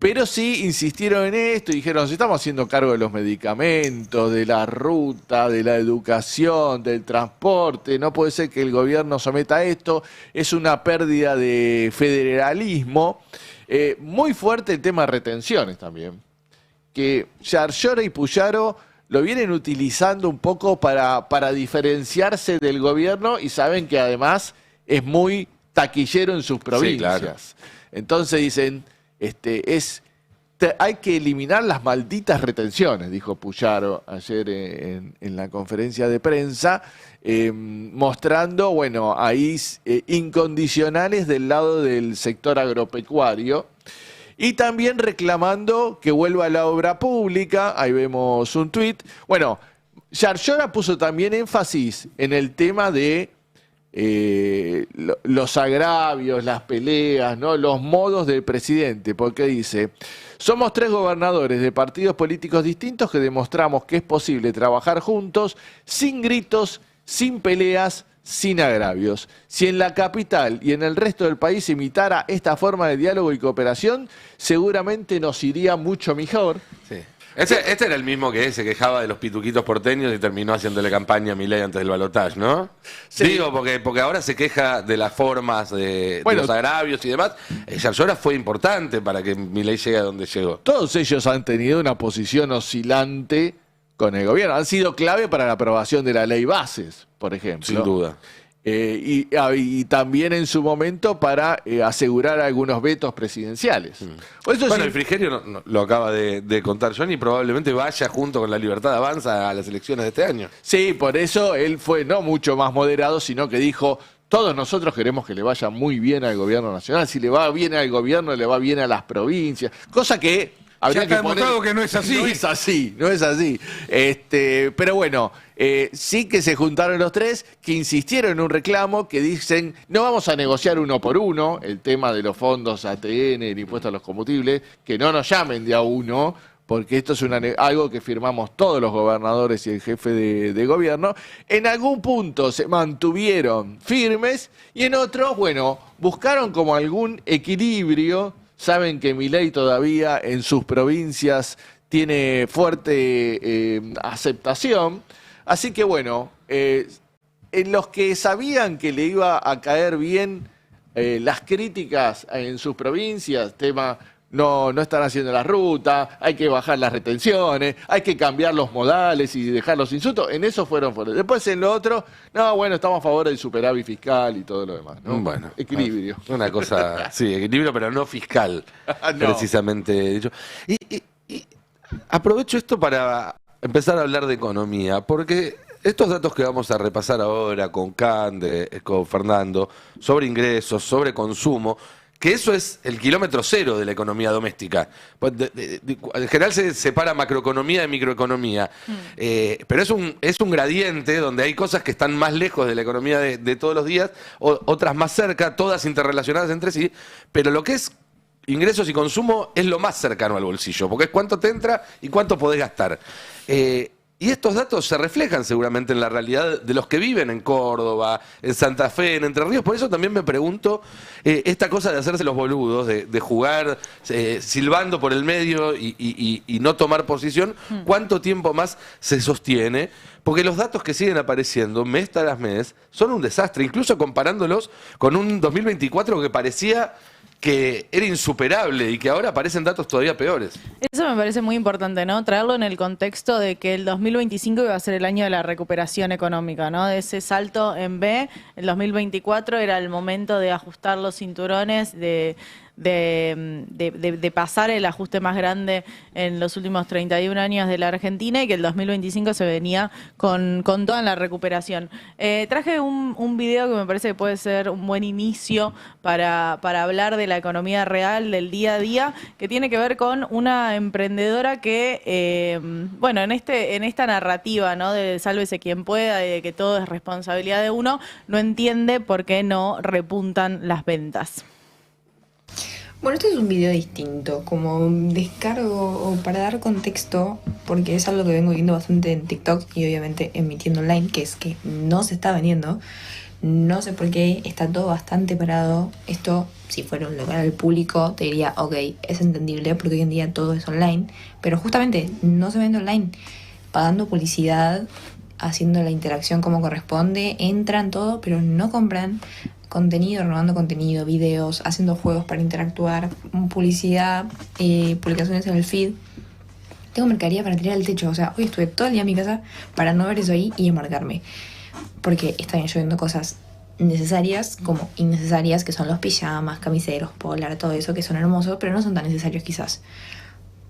Speaker 6: pero sí insistieron en esto y dijeron, nos estamos haciendo cargo de los medicamentos, de la ruta, de la educación, del transporte, no puede ser que el gobierno someta a esto, es una pérdida de federalismo. Muy fuerte el tema de retenciones también, que Yarlora y Puyaro lo vienen utilizando un poco para diferenciarse del gobierno y saben que además es muy taquillero en sus provincias. Sí, claro. Entonces dicen, hay que eliminar las malditas retenciones, dijo Puyaro ayer en la conferencia de prensa, mostrando, bueno, ahí incondicionales del lado del sector agropecuario. Y también reclamando que vuelva la obra pública. Ahí vemos un tuit. Bueno, Yarlora puso también énfasis en el tema de los agravios, las peleas, ¿no? Los modos del presidente, porque dice, somos 3 gobernadores de partidos políticos distintos que demostramos que es posible trabajar juntos, sin gritos, sin peleas, sin agravios. Si en la capital y en el resto del país se imitara esta forma de diálogo y cooperación, seguramente nos iría mucho mejor.
Speaker 1: Sí. Este era el mismo que se quejaba de los pituquitos porteños y terminó haciéndole campaña a Milei antes del balotaje, ¿no? Sí. Digo, porque ahora se queja de las formas, de los agravios y demás. Yarlora fue importante para que Milei llegue a donde llegó.
Speaker 6: Todos ellos han tenido una posición oscilante con el gobierno. Han sido clave para la aprobación de la ley Bases, por ejemplo.
Speaker 1: Sin duda.
Speaker 6: y también en su momento para asegurar algunos vetos presidenciales.
Speaker 1: Bueno, el Frigerio lo acaba de contar Johnny, probablemente vaya junto con la Libertad Avanza a las elecciones de este año.
Speaker 6: Sí, por eso él fue no mucho más moderado, sino que dijo: todos nosotros queremos que le vaya muy bien al gobierno nacional. Si le va bien al gobierno, le va bien a las provincias. Cosa que habría que poner...
Speaker 7: que no es así.
Speaker 6: No es así. Pero bueno, sí que se juntaron los tres, que insistieron en un reclamo, que dicen: no vamos a negociar uno por uno el tema de los fondos ATN, el impuesto a los combustibles, que no nos llamen de a uno, porque esto es algo que firmamos todos los gobernadores y el jefe de gobierno. En algún punto se mantuvieron firmes y en otros, bueno, buscaron como algún equilibrio. Saben que Milei todavía en sus provincias tiene fuerte aceptación. Así que bueno, en los que sabían que le iba a caer bien las críticas en sus provincias, tema... No están haciendo la ruta, hay que bajar las retenciones, hay que cambiar los modales y dejar los insultos. En eso fueron fuertes. Después en lo otro, estamos a favor del superávit fiscal y todo lo demás, ¿no?
Speaker 1: Bueno,
Speaker 6: equilibrio.
Speaker 1: Una cosa, sí, equilibrio, pero no fiscal, precisamente dicho. Y aprovecho esto para empezar a hablar de economía, porque estos datos que vamos a repasar ahora con Cande, con Fernando, sobre ingresos, sobre consumo, que eso es el kilómetro cero de la economía doméstica. En general se separa macroeconomía de microeconomía, pero es un gradiente donde hay cosas que están más lejos de la economía de todos los días, otras más cerca, todas interrelacionadas entre sí, pero lo que es ingresos y consumo es lo más cercano al bolsillo, porque es cuánto te entra y cuánto podés gastar. Y estos datos se reflejan seguramente en la realidad de los que viven en Córdoba, en Santa Fe, en Entre Ríos. Por eso también me pregunto, esta cosa de hacerse los boludos, de jugar silbando por el medio y no tomar posición, ¿cuánto tiempo más se sostiene? Porque los datos que siguen apareciendo mes tras mes son un desastre, incluso comparándolos con un 2024 que parecía que era insuperable y que ahora aparecen datos todavía peores.
Speaker 11: Eso me parece muy importante, ¿no? Traerlo en el contexto de que el 2025 iba a ser el año de la recuperación económica, ¿no? De ese salto en B, el 2024 era el momento de ajustar los cinturones, de pasar el ajuste más grande en los últimos 31 años de la Argentina, y que el 2025 se venía con toda la recuperación. Traje un video que me parece que puede ser un buen inicio para hablar de la economía real, del día a día, que tiene que ver con una emprendedora que, en esta narrativa, ¿no?, de sálvese quien pueda, de que todo es responsabilidad de uno, no entiende por qué no repuntan las ventas.
Speaker 14: Bueno, este es un video distinto, como descargo o para dar contexto, porque es algo que vengo viendo bastante en TikTok y obviamente en mi tienda online, que es que no se está vendiendo. No sé por qué, está todo bastante parado. Esto, si fuera un local al público, te diría, ok, es entendible porque hoy en día todo es online, pero justamente no se vende online. Pagando publicidad, haciendo la interacción como corresponde, entran todo, pero no compran. Contenido, renovando contenido, videos, haciendo juegos para interactuar, publicidad, publicaciones en el feed. Tengo mercadería para tirar al techo. O sea, hoy estuve todo el día en mi casa para no ver eso ahí y enmarcarme. Porque están lloviendo cosas necesarias como innecesarias, que son los pijamas, camiseros, polar, todo eso, que son hermosos, pero no son tan necesarios quizás.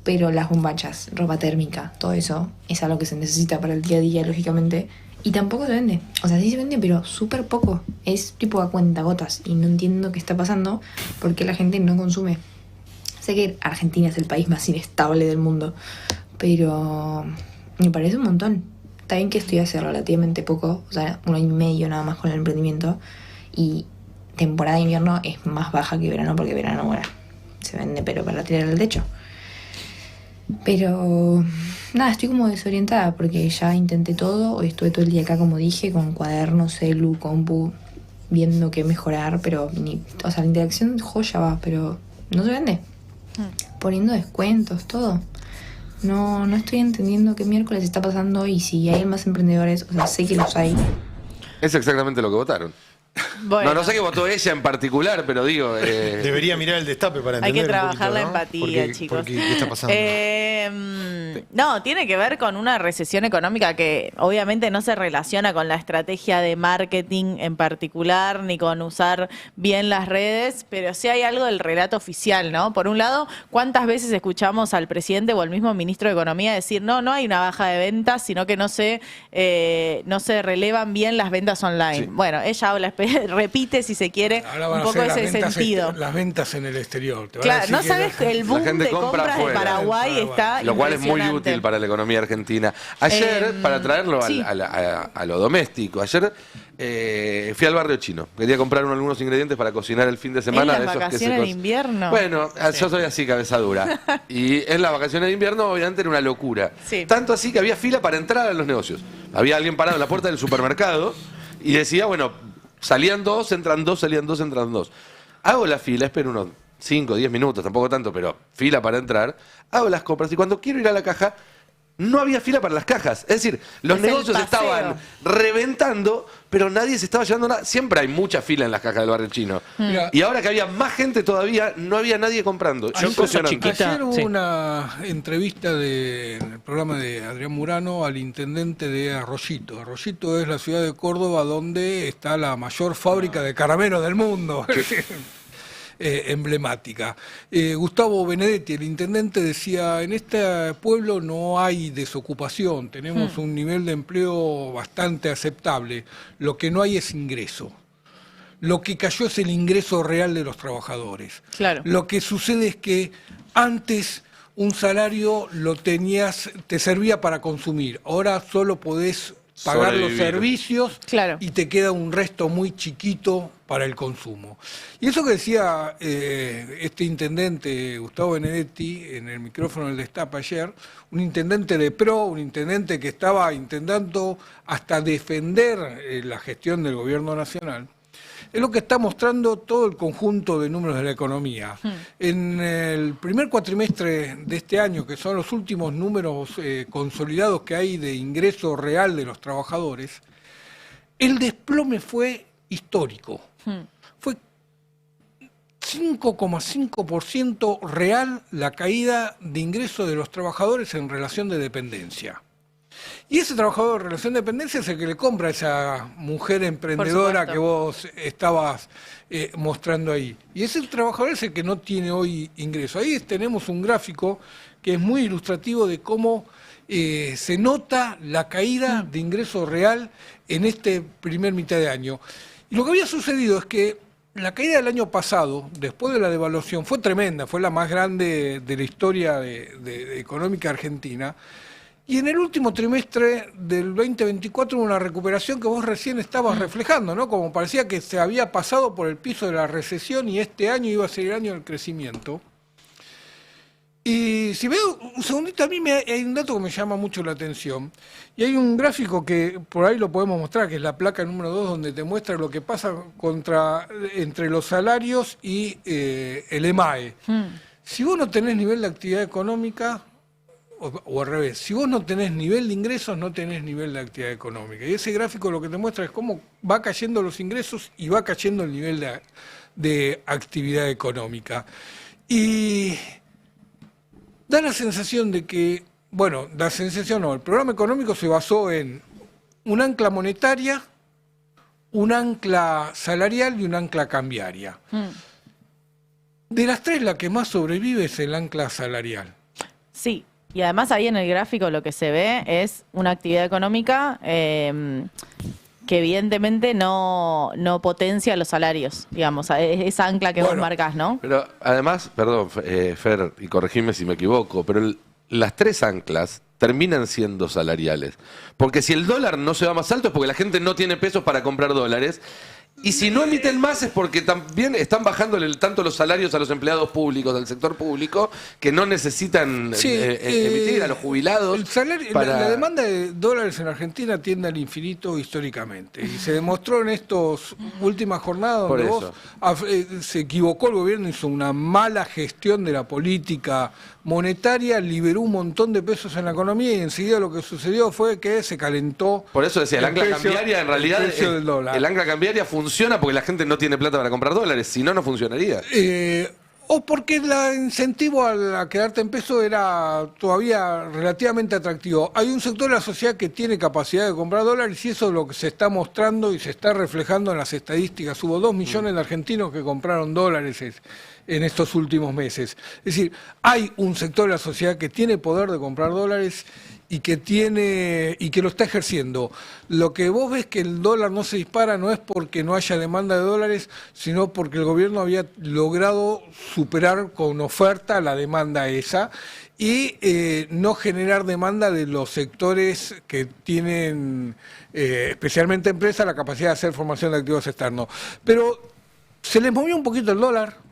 Speaker 14: Pero las bombachas, ropa térmica, todo eso es algo que se necesita para el día a día, lógicamente. Y tampoco se vende. O sea, sí se vende, pero súper poco. Es tipo a cuentagotas. Y no entiendo qué está pasando porque la gente no consume. Sé que Argentina es el país más inestable del mundo, pero me parece un montón. Está bien que estoy hace relativamente poco, o sea, 1 año y medio nada más con el emprendimiento. Y temporada de invierno es más baja que verano, porque verano, bueno, se vende, pero para tirar al techo. Pero nada, estoy como desorientada porque ya intenté todo. Hoy estuve todo el día acá, como dije, con cuadernos, celu, compu, viendo qué mejorar, pero o sea, la interacción joya va, pero no se vende. Poniendo descuentos, todo. No estoy entendiendo qué miércoles está pasando y si hay más emprendedores, o sea, sé que los hay.
Speaker 1: Es exactamente lo que votaron.
Speaker 11: Bueno.
Speaker 1: No sé qué votó ella en particular, pero digo...
Speaker 4: Debería mirar el destape para
Speaker 11: Hay
Speaker 4: entender
Speaker 11: que trabajar
Speaker 4: un poquito,
Speaker 11: la
Speaker 4: ¿no?
Speaker 11: empatía, chicos.
Speaker 4: ¿Qué está pasando?
Speaker 11: No, tiene que ver con una recesión económica que obviamente no se relaciona con la estrategia de marketing en particular, ni con usar bien las redes, pero sí hay algo del relato oficial, ¿no? Por un lado, ¿cuántas veces escuchamos al presidente o al mismo ministro de Economía decir, no hay una baja de ventas, sino que no se relevan bien las ventas online? Sí. Bueno, ella habla, repite, si se quiere, un poco ese sentido.
Speaker 7: Las ventas en el exterior.
Speaker 11: Claro, no sabes que el boom de compras de Paraguay está
Speaker 1: lo cual es muy útil para la economía argentina. Ayer, para traerlo a lo doméstico, ayer fui al barrio chino. Quería comprar algunos ingredientes para cocinar el fin de semana.
Speaker 11: ¿En las vacaciones de invierno?
Speaker 1: Bueno, yo soy así, cabeza dura. Y en las vacaciones de invierno, obviamente, era una locura. Sí. Tanto así que había fila para entrar a los negocios. Había alguien parado en la puerta del supermercado y decía, bueno, salían dos, entran dos, salían dos, entran dos. Hago la fila, espero unos 5, 10 minutos, tampoco tanto, pero fila para entrar. Hago las compras y cuando quiero ir a la caja, no había fila para las cajas. Es decir, los negocios estaban reventando, pero nadie se estaba llevando nada. Siempre hay mucha fila en las cajas del barrio chino. Y ahora que había más gente todavía, no había nadie comprando.
Speaker 7: Ayer hubo una entrevista en el programa de Adrián Murano al intendente de Arroyito. Arroyito es la ciudad de Córdoba donde está la mayor fábrica de caramelos del mundo. Emblemática. Gustavo Benedetti, el intendente, decía, en este pueblo no hay desocupación, tenemos un nivel de empleo bastante aceptable, lo que no hay es ingreso. Lo que cayó es el ingreso real de los trabajadores. Claro. Lo que sucede es que antes un salario te servía para consumir, ahora solo podés pagar los servicios y te queda un resto muy chiquito para el consumo. Y eso que decía este intendente, Gustavo Benedetti, en el micrófono del Destape ayer, un intendente de PRO, un intendente que estaba intentando hasta defender la gestión del gobierno nacional, es lo que está mostrando todo el conjunto de números de la economía. En el primer cuatrimestre de este año, que son los últimos números consolidados que hay de ingreso real de los trabajadores, el desplome fue histórico. Fue 5,5% real la caída de ingreso de los trabajadores en relación de dependencia. Y ese trabajador en relación de dependencia es el que le compra a esa mujer emprendedora que vos estabas mostrando ahí. Y ese trabajador es el que no tiene hoy ingreso. Ahí tenemos un gráfico que es muy ilustrativo de cómo se nota la caída de ingreso real en este primer mitad de año. Y lo que había sucedido es que la caída del año pasado, después de la devaluación, fue tremenda, fue la más grande de la historia de económica argentina. Y en el último trimestre del 2024 hubo una recuperación que vos recién estabas reflejando, ¿no? Como parecía que se había pasado por el piso de la recesión y este año iba a ser el año del crecimiento. Y si veo un segundito, a mí hay un dato que me llama mucho la atención. Y hay un gráfico que por ahí lo podemos mostrar, que es la placa número 2, donde te muestra lo que pasa entre los salarios y el EMAE. Si vos no tenés nivel de actividad económica, o al revés, si vos no tenés nivel de ingresos, no tenés nivel de actividad económica. Y ese gráfico lo que te muestra es cómo va cayendo los ingresos y va cayendo el nivel de actividad económica. Y da la sensación de que, bueno, la sensación no, el programa económico se basó en un ancla monetaria, un ancla salarial y un ancla cambiaria. De las tres, la que más sobrevive es el ancla salarial.
Speaker 11: Sí. Y además ahí en el gráfico lo que se ve es una actividad económica que evidentemente no potencia los salarios, digamos, esa ancla que vos marcás, ¿no?
Speaker 1: Pero además, perdón, Fer, y corregime si me equivoco, pero las tres anclas terminan siendo salariales. Porque si el dólar no se va más alto es porque la gente no tiene pesos para comprar dólares. Y si no emiten más es porque también están bajándole tanto los salarios a los empleados públicos, al sector público, que no necesitan emitir a los jubilados.
Speaker 7: La demanda de dólares en Argentina tiende al infinito históricamente. Y se demostró en estas últimas jornadas donde se equivocó el gobierno, hizo una mala gestión de la política monetaria, liberó un montón de pesos en la economía y enseguida lo que sucedió fue que se calentó.
Speaker 1: Por eso decía, el ancla cambiaria en realidad, el ancla cambiaria funciona funciona porque la gente no tiene plata para comprar dólares, si no, no funcionaría.
Speaker 7: O porque el incentivo a quedarte en peso era todavía relativamente atractivo. Hay un sector de la sociedad que tiene capacidad de comprar dólares y eso es lo que se está mostrando y se está reflejando en las estadísticas. Hubo 2 millones de argentinos que compraron dólares en estos últimos meses. Es decir, hay un sector de la sociedad que tiene poder de comprar dólares y que lo está ejerciendo. Lo que vos ves que el dólar no se dispara no es porque no haya demanda de dólares, sino porque el gobierno había logrado superar con oferta la demanda esa y no generar demanda de los sectores que tienen, especialmente empresas, la capacidad de hacer formación de activos externos. Pero se les movió un poquito el dólar.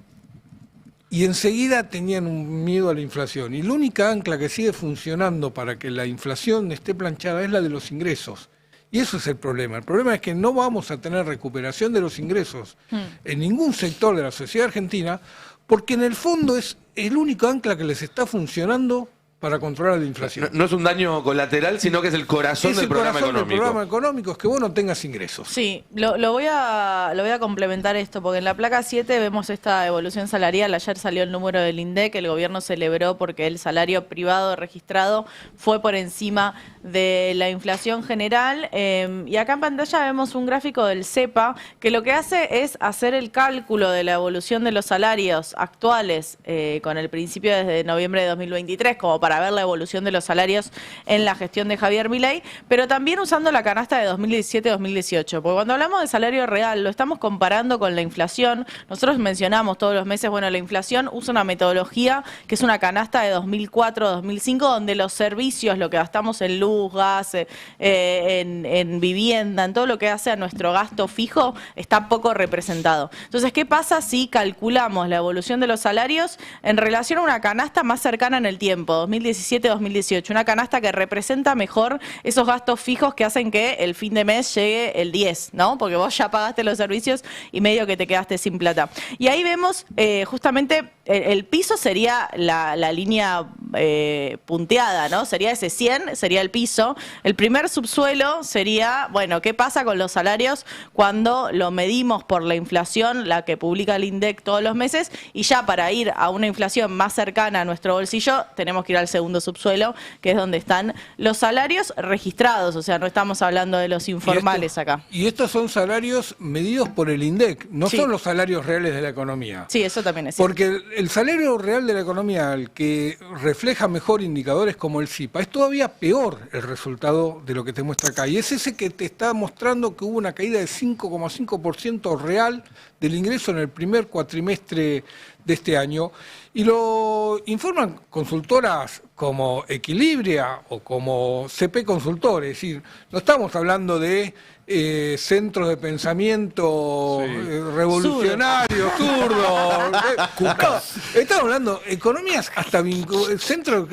Speaker 7: Y enseguida tenían un miedo a la inflación. Y la única ancla que sigue funcionando para que la inflación esté planchada es la de los ingresos. Y eso es el problema. El problema es que no vamos a tener recuperación de los ingresos en ningún sector de la sociedad argentina, porque en el fondo es el único ancla que les está funcionando para controlar la inflación.
Speaker 1: No es un daño colateral, sino que es el corazón del programa económico.
Speaker 7: El programa económico es que vos no tengas ingresos.
Speaker 11: Sí, lo voy a complementar esto, porque en la placa 7 vemos esta evolución salarial. Ayer salió el número del INDEC, que el gobierno celebró porque el salario privado registrado fue por encima de la inflación general. Y acá en pantalla vemos un gráfico del CEPA, que lo que hace es hacer el cálculo de la evolución de los salarios actuales con el principio desde noviembre de 2023, como para ver la evolución de los salarios en la gestión de Javier Milei, pero también usando la canasta de 2017-2018, porque cuando hablamos de salario real lo estamos comparando con la inflación. Nosotros mencionamos todos los meses, bueno, la inflación usa una metodología que es una canasta de 2004-2005, donde los servicios, lo que gastamos en luz, gas, en vivienda, en todo lo que hace a nuestro gasto fijo, está poco representado. Entonces, ¿qué pasa si calculamos la evolución de los salarios en relación a una canasta más cercana en el tiempo, 2017-2018, una canasta que representa mejor esos gastos fijos que hacen que el fin de mes llegue el 10, ¿no? Porque vos ya pagaste los servicios y medio que te quedaste sin plata. Y ahí vemos justamente el piso sería la línea punteada, ¿no? Sería ese 100, sería el piso. El primer subsuelo sería, bueno, ¿qué pasa con los salarios cuando lo medimos por la inflación, la que publica el INDEC todos los meses? Y ya para ir a una inflación más cercana a nuestro bolsillo, tenemos que ir al segundo subsuelo, que es donde están los salarios registrados, o sea, no estamos hablando de los informales acá.
Speaker 7: Y estos son salarios medidos por el INDEC, no son los salarios reales de la economía.
Speaker 11: Sí, eso también es cierto.
Speaker 7: Porque el salario real de la economía, el que refleja mejor indicadores como el CIPA, es todavía peor el resultado de lo que te muestra acá. Y es ese que te está mostrando que hubo una caída de 5,5% real del ingreso en el primer cuatrimestre de este año. Y lo informan consultoras como Equilibria o como CP Consultor, es decir, no estamos hablando de centros de pensamiento revolucionarios, zurdos. No, estamos hablando de economías hasta centros.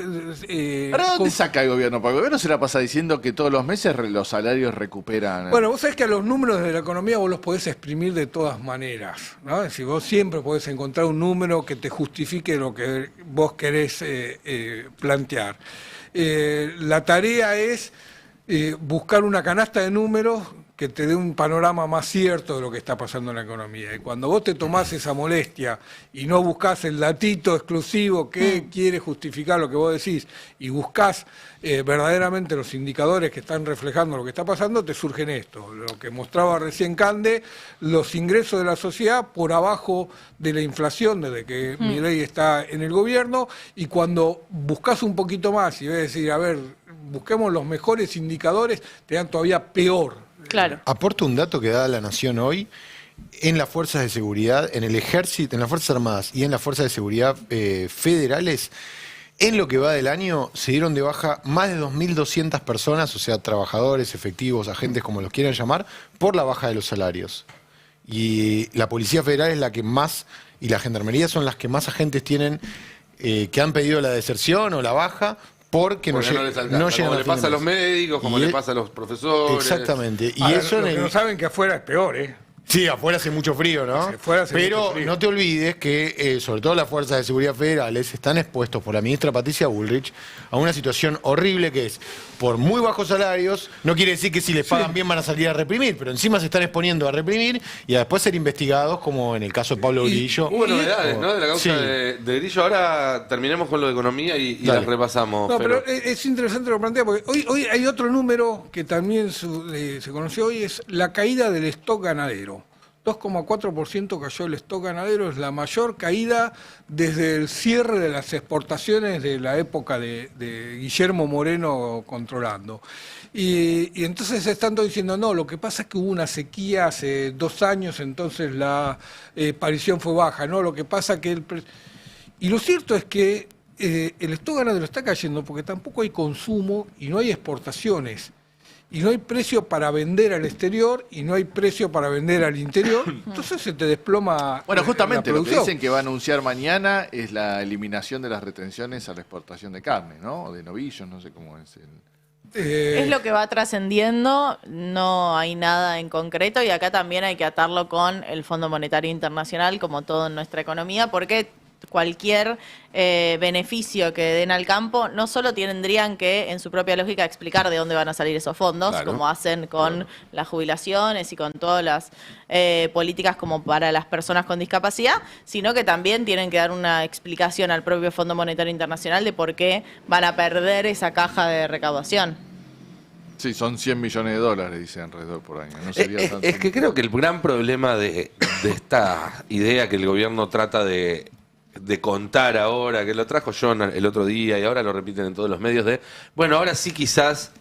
Speaker 6: ¿Pero dónde saca el gobierno? Porque el gobierno se la pasa diciendo que todos los meses los salarios recuperan.
Speaker 7: Bueno, vos sabés que a los números de la economía vos los podés exprimir de todas maneras, ¿no? Es decir, vos siempre podés encontrar un número que te justifique lo que vos querés plantear. La tarea es buscar una canasta de números que te dé un panorama más cierto de lo que está pasando en la economía. Y cuando vos te tomás esa molestia y no buscás el datito exclusivo que quiere justificar lo que vos decís y buscás verdaderamente los indicadores que están reflejando lo que está pasando, te surgen esto. Lo que mostraba recién Cande, los ingresos de la sociedad por abajo de la inflación desde que Milei está en el gobierno, y cuando buscás un poquito más y ves decir, a ver, busquemos los mejores indicadores, te dan todavía peor.
Speaker 11: Claro.
Speaker 4: Aporto un dato que da La Nación hoy. En las fuerzas de seguridad, en el ejército, en las fuerzas armadas y en las fuerzas de seguridad federales, en lo que va del año se dieron de baja más de 2.200 personas, o sea, trabajadores, efectivos, agentes, como los quieran llamar, por la baja de los salarios. Y la Policía Federal es la que más, y la Gendarmería son las que más agentes tienen que han pedido la deserción o la baja, porque no les alcanza,
Speaker 1: como le pasa a los médicos, como le pasa a los profesores.
Speaker 4: Exactamente. Y
Speaker 7: ahora,
Speaker 4: eso
Speaker 7: lo que no saben que afuera es peor, ¿eh?
Speaker 4: Sí, afuera hace mucho frío, ¿no? Pero no te olvides que, sobre todo las fuerzas de seguridad federales, están expuestos por la ministra Patricia Bullrich a una situación horrible que es, por muy bajos salarios, no quiere decir que si les pagan bien van a salir a reprimir, pero encima se están exponiendo a reprimir y a después ser investigados, como en el caso de Pablo Grillo.
Speaker 1: Hubo novedades, ¿no? De la causa de Grillo. Ahora terminemos con lo de economía y las repasamos.
Speaker 7: No, pero es interesante lo que plantea, porque hoy hay otro número que también se conoció hoy, es la caída del stock ganadero. 2,4% cayó el stock ganadero, es la mayor caída desde el cierre de las exportaciones de la época de Guillermo Moreno controlando. Y entonces están todos diciendo, no, lo que pasa es que hubo una sequía hace 2 años, entonces la aparición fue baja, ¿no? Lo que pasa que Y lo cierto es que el stock ganadero está cayendo porque tampoco hay consumo y no hay exportaciones. Y no hay precio para vender al exterior y no hay precio para vender al interior, entonces se te desploma.
Speaker 6: Bueno, justamente
Speaker 7: la
Speaker 6: lo que dicen que va a anunciar mañana es la eliminación de las retenciones a la exportación de carne, ¿no? O de novillos, no sé cómo es
Speaker 11: Es lo que va trascendiendo, no hay nada en concreto y acá también hay que atarlo con el Fondo Monetario Internacional, como todo en nuestra economía, porque cualquier beneficio que den al campo, no solo tendrían que, en su propia lógica, explicar de dónde van a salir esos fondos, como hacen con las jubilaciones y con todas las políticas como para las personas con discapacidad, sino que también tienen que dar una explicación al propio Fondo Monetario Internacional de por qué van a perder esa caja de recaudación.
Speaker 6: Sí, son 100 millones de dólares, dicen alrededor por año. No sería
Speaker 1: es que creo que el gran problema de esta idea que el gobierno trata de contar ahora, que lo trajo John el otro día y ahora lo repiten en todos los medios, bueno, ahora sí quizás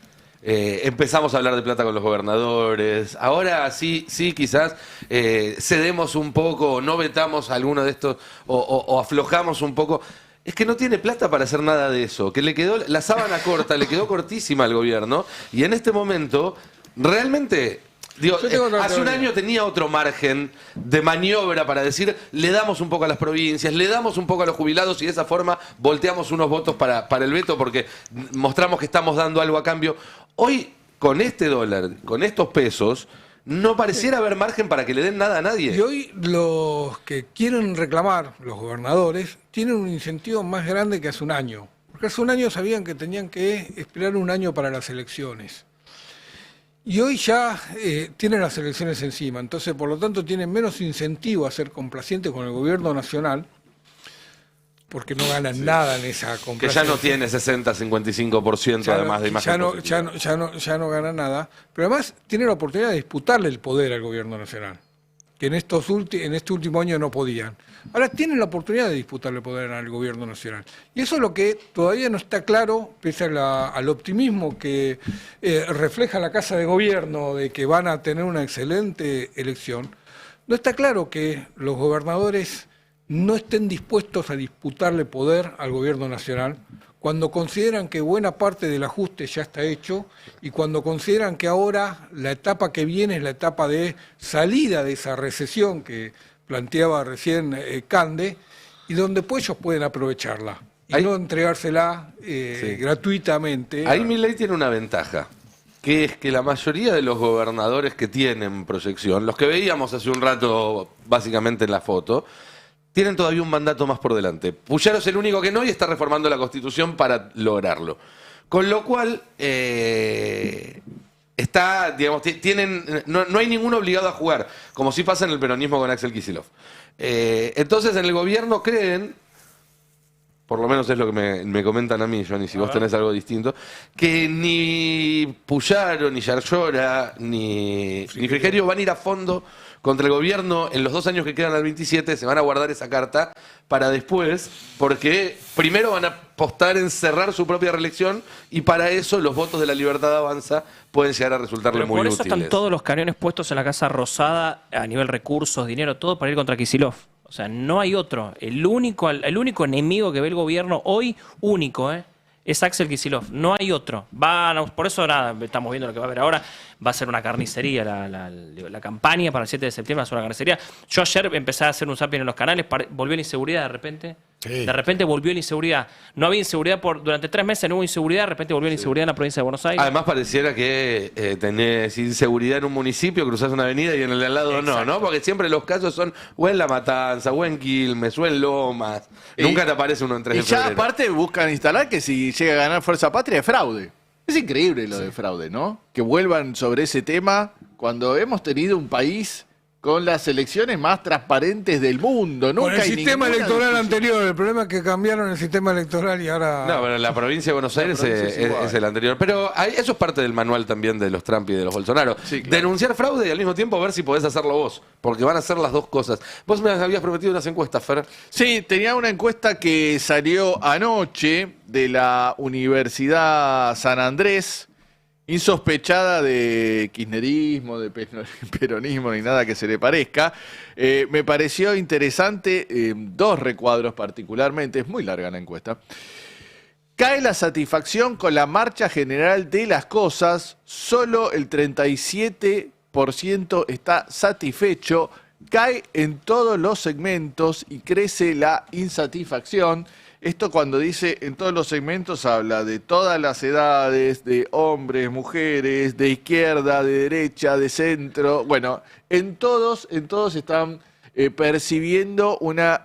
Speaker 1: empezamos a hablar de plata con los gobernadores, ahora sí quizás cedemos un poco, no vetamos alguno de estos o aflojamos un poco. Es que no tiene plata para hacer nada de eso, que le quedó la sábana corta, le quedó cortísima al gobierno y en este momento realmente... Digo, hace un año tenía otro margen de maniobra para decir, le damos un poco a las provincias, le damos un poco a los jubilados y de esa forma volteamos unos votos para el veto porque mostramos que estamos dando algo a cambio. Hoy, con este dólar, con estos pesos, no pareciera haber margen para que le den nada a nadie.
Speaker 7: Y hoy los que quieren reclamar, los gobernadores, tienen un incentivo más grande que hace un año. Porque hace un año sabían que tenían que esperar un año para las elecciones. Y hoy ya tienen las elecciones encima, entonces por lo tanto tienen menos incentivo a ser complacientes con el gobierno nacional, porque no ganan nada en esa complacencia.
Speaker 1: Que ya no tiene 60-55% además de imagen.
Speaker 7: Ya no gana nada, pero además tiene la oportunidad de disputarle el poder al gobierno nacional, que en este último año no podían. Ahora tienen la oportunidad de disputarle poder al gobierno nacional. Y eso es lo que todavía no está claro, pese al optimismo que refleja la Casa de Gobierno de que van a tener una excelente elección. No está claro que los gobernadores no estén dispuestos a disputarle poder al gobierno nacional cuando consideran que buena parte del ajuste ya está hecho y cuando consideran que ahora la etapa que viene es la etapa de salida de esa recesión que planteaba recién Cande, y donde pues ellos pueden aprovecharla y no entregársela gratuitamente.
Speaker 1: Ahí Milei tiene una ventaja, que es que la mayoría de los gobernadores que tienen proyección, los que veíamos hace un rato básicamente en la foto, tienen todavía un mandato más por delante. Puyaro es el único que no y está reformando la Constitución para lograrlo. Con lo cual... no hay ninguno obligado a jugar, como sí pasa en el peronismo con Axel Kicillof. Entonces en el gobierno creen, por lo menos es lo que me comentan a mí, Johnny, si vos tenés algo distinto, que ni Puyaro, ni Yarlora, ni Frigerio van a ir a fondo contra el gobierno en los 2 años que quedan al 27, se van a guardar esa carta para después, porque primero van a apostar en cerrar su propia reelección y para eso los votos de la Libertad Avanza pueden llegar a resultarle muy útiles.
Speaker 3: Por eso están todos los cañones puestos en la Casa Rosada a nivel recursos, dinero, todo para ir contra Kicillof. O sea, no hay otro. El único enemigo que ve el gobierno hoy, es Axel Kicillof. No hay otro. Por eso nada, estamos viendo lo que va a haber ahora. Va a ser una carnicería. La campaña para el 7 de septiembre va a ser una carnicería. Yo ayer empecé a hacer un zapping en los canales. Volvió la inseguridad de repente. Sí. De repente volvió la inseguridad. No había inseguridad durante 3 meses, no hubo inseguridad, de repente volvió la inseguridad en la provincia de Buenos Aires.
Speaker 1: Además pareciera que tenés inseguridad en un municipio, cruzás una avenida y en el de al lado no, Porque siempre los casos son o en La Matanza, o en Quilmes, o en Lomas. Nunca te aparece uno en 3 de febrero.
Speaker 6: Y ya aparte buscan instalar que si llega a ganar Fuerza Patria es fraude. Es increíble lo de fraude, ¿no? Que vuelvan sobre ese tema cuando hemos tenido un país con las elecciones más transparentes del mundo. Nunca
Speaker 7: con el sistema electoral anterior. El problema es que cambiaron el sistema electoral y ahora...
Speaker 1: No, pero la provincia de Buenos Aires es el anterior. Pero eso es parte del manual también de los Trump y de los Bolsonaro.
Speaker 6: Sí, claro.
Speaker 1: Denunciar fraude y al mismo tiempo ver si podés hacerlo vos. Porque van a hacer las dos cosas. Vos me habías prometido unas encuestas, Fer.
Speaker 6: Sí, tenía una encuesta que salió anoche de la Universidad San Andrés, insospechada de kirchnerismo, de peronismo, ni nada que se le parezca. Me pareció interesante 2 recuadros particularmente, es muy larga la encuesta. Cae la satisfacción con la marcha general de las cosas, solo el 37% está satisfecho, cae en todos los segmentos y crece la insatisfacción. Esto cuando dice en todos los segmentos habla de todas las edades, de hombres, mujeres, de izquierda, de derecha, de centro. Bueno, en todos están percibiendo una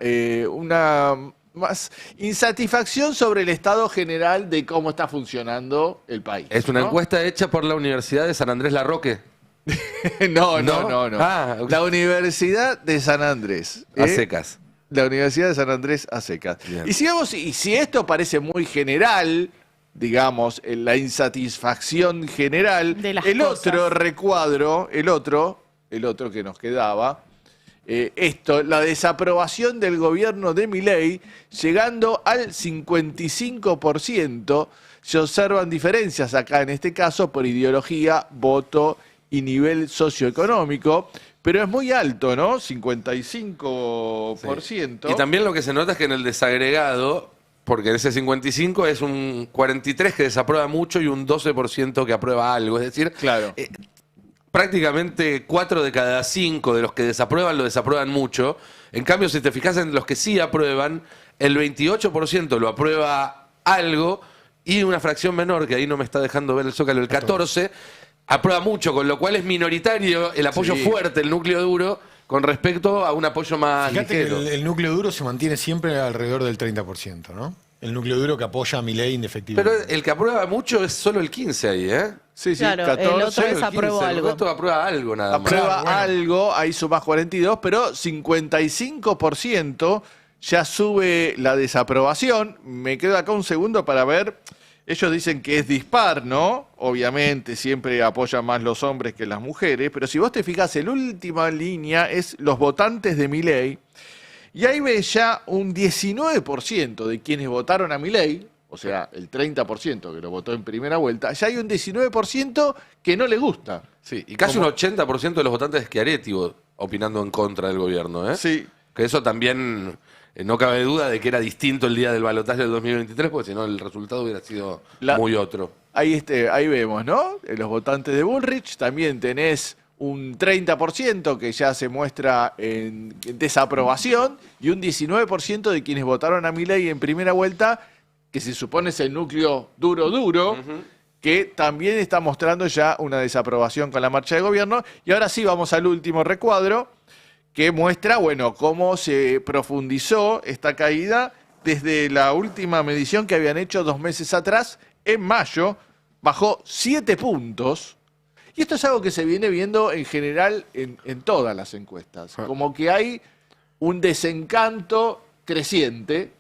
Speaker 6: más insatisfacción sobre el estado general de cómo está funcionando el país.
Speaker 1: ¿Es una encuesta hecha por la Universidad de San Andrés Larroque?
Speaker 6: No. La Universidad de San Andrés.
Speaker 1: A secas.
Speaker 6: La Universidad de San Andrés a secas. Y si esto parece muy general, digamos, la insatisfacción general, el otro recuadro, el otro que nos quedaba, la desaprobación del gobierno de Milei, llegando al 55%, se observan diferencias acá en este caso por ideología, voto y nivel socioeconómico. Pero es muy alto, ¿no? 55%. Sí.
Speaker 1: Y también lo que se nota es que en el desagregado, porque en ese 55 es un 43% que desaprueba mucho y un 12% que aprueba algo. Es decir,
Speaker 6: claro.
Speaker 1: Prácticamente 4 de cada 5 de los que desaprueban lo desaprueban mucho. En cambio, si te fijas en los que sí aprueban, el 28% lo aprueba algo y una fracción menor, que ahí no me está dejando ver el zócalo, el 14%, aprueba mucho, con lo cual es minoritario el apoyo fuerte, el núcleo duro, con respecto a un apoyo más ligero.
Speaker 4: Que el núcleo duro se mantiene siempre alrededor del 30%, ¿no? El núcleo duro que apoya a Milei indefectiblemente.
Speaker 1: Pero el que aprueba mucho es solo el 15 ahí, ¿eh?
Speaker 6: Sí,
Speaker 11: claro,
Speaker 6: 14,
Speaker 11: el otro es aprueba algo.
Speaker 1: El resto aprueba algo nada más.
Speaker 6: Aprueba algo, ahí sumás 42, pero 55% ya sube la desaprobación. Me quedo acá un segundo para ver. Ellos dicen que es dispar, ¿no? Obviamente siempre apoyan más los hombres que las mujeres, pero si vos te fijas, la última línea es los votantes de Milei, y ahí ves ya un 19% de quienes votaron a Milei, o sea, el 30% que lo votó en primera vuelta, ya hay un 19% que no le gusta.
Speaker 1: Sí, y casi un 80% de los votantes de Schiaretti opinando en contra del gobierno, ¿eh?
Speaker 6: Sí.
Speaker 1: Que eso también... No cabe duda de que era distinto el día del balotaje del 2023, porque si no el resultado hubiera sido muy otro.
Speaker 6: Ahí vemos, ¿no? Los votantes de Bullrich, también tenés un 30% que ya se muestra en desaprobación y un 19% de quienes votaron a Milei en primera vuelta, que se supone es el núcleo duro, que también está mostrando ya una desaprobación con la marcha de gobierno. Y ahora sí vamos al último recuadro, que muestra, bueno, cómo se profundizó esta caída desde la última medición que habían hecho 2 meses atrás, en mayo, bajó 7 puntos. Y esto es algo que se viene viendo en general en todas las encuestas. Como que hay un desencanto creciente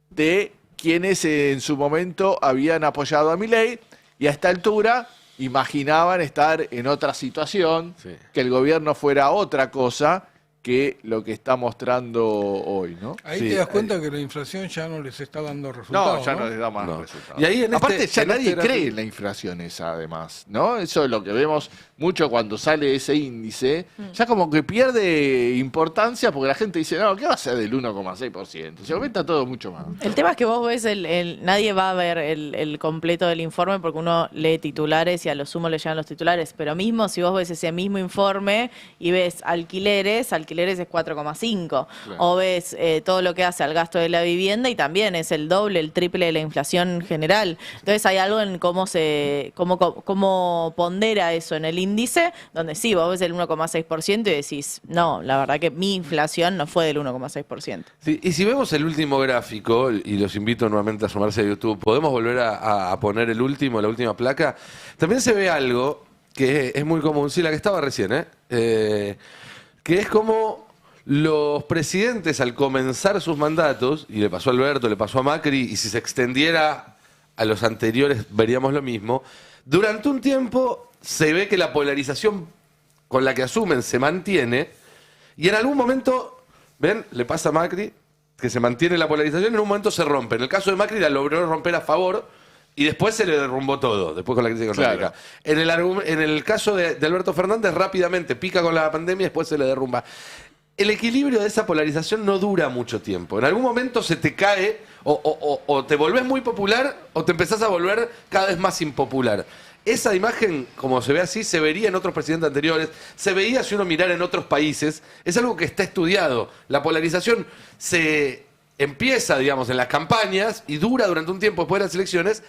Speaker 6: de quienes en su momento habían apoyado a Milei y a esta altura imaginaban estar en otra situación, que el gobierno fuera otra cosa que lo que está mostrando hoy, ¿no?
Speaker 7: Ahí te das cuenta que la inflación ya no les está dando resultados.
Speaker 6: No, ya no les da más resultados.
Speaker 1: Y ahí
Speaker 6: aparte, ya nadie cree en la inflación esa, además, ¿no? Eso es lo que vemos mucho cuando sale ese índice. Ya como que pierde importancia porque la gente dice, no, ¿qué va a ser del 1,6%? Se aumenta todo mucho más.
Speaker 11: El tema es que vos ves, nadie va a ver el completo del informe porque uno lee titulares y a lo sumo le llegan los titulares. Pero mismo si vos ves ese mismo informe y ves alquileres alquileres es 4,5. O ves todo lo que hace al gasto de la vivienda y también es el doble, el triple de la inflación general. Entonces hay algo en cómo pondera eso en el índice, donde sí, vos ves el 1,6% y decís, no, la verdad que mi inflación no fue del 1,6%.
Speaker 1: Sí, y si vemos el último gráfico, y los invito nuevamente a sumarse a YouTube, podemos volver a poner la última placa. También se ve algo que es muy común, sí, la que estaba recién, que es como los presidentes al comenzar sus mandatos, y le pasó a Alberto, le pasó a Macri, y si se extendiera a los anteriores veríamos lo mismo, durante un tiempo se ve que la polarización con la que asumen se mantiene, y en algún momento, ven, le pasa a Macri, que se mantiene la polarización, en un momento se rompe. En el caso de Macri la logró romper a favor, y después se le derrumbó todo, después con la crisis económica. Claro. En el caso de Alberto Fernández, rápidamente pica con la pandemia y después se le derrumba. El equilibrio de esa polarización no dura mucho tiempo. En algún momento se te cae, o te volvés muy popular, o te empezás a volver cada vez más impopular. Esa imagen, como se ve así, se vería en otros presidentes anteriores, se veía si uno mirara en otros países. Es algo que está estudiado. La polarización se empieza, digamos, en las campañas y dura durante un tiempo después de las elecciones,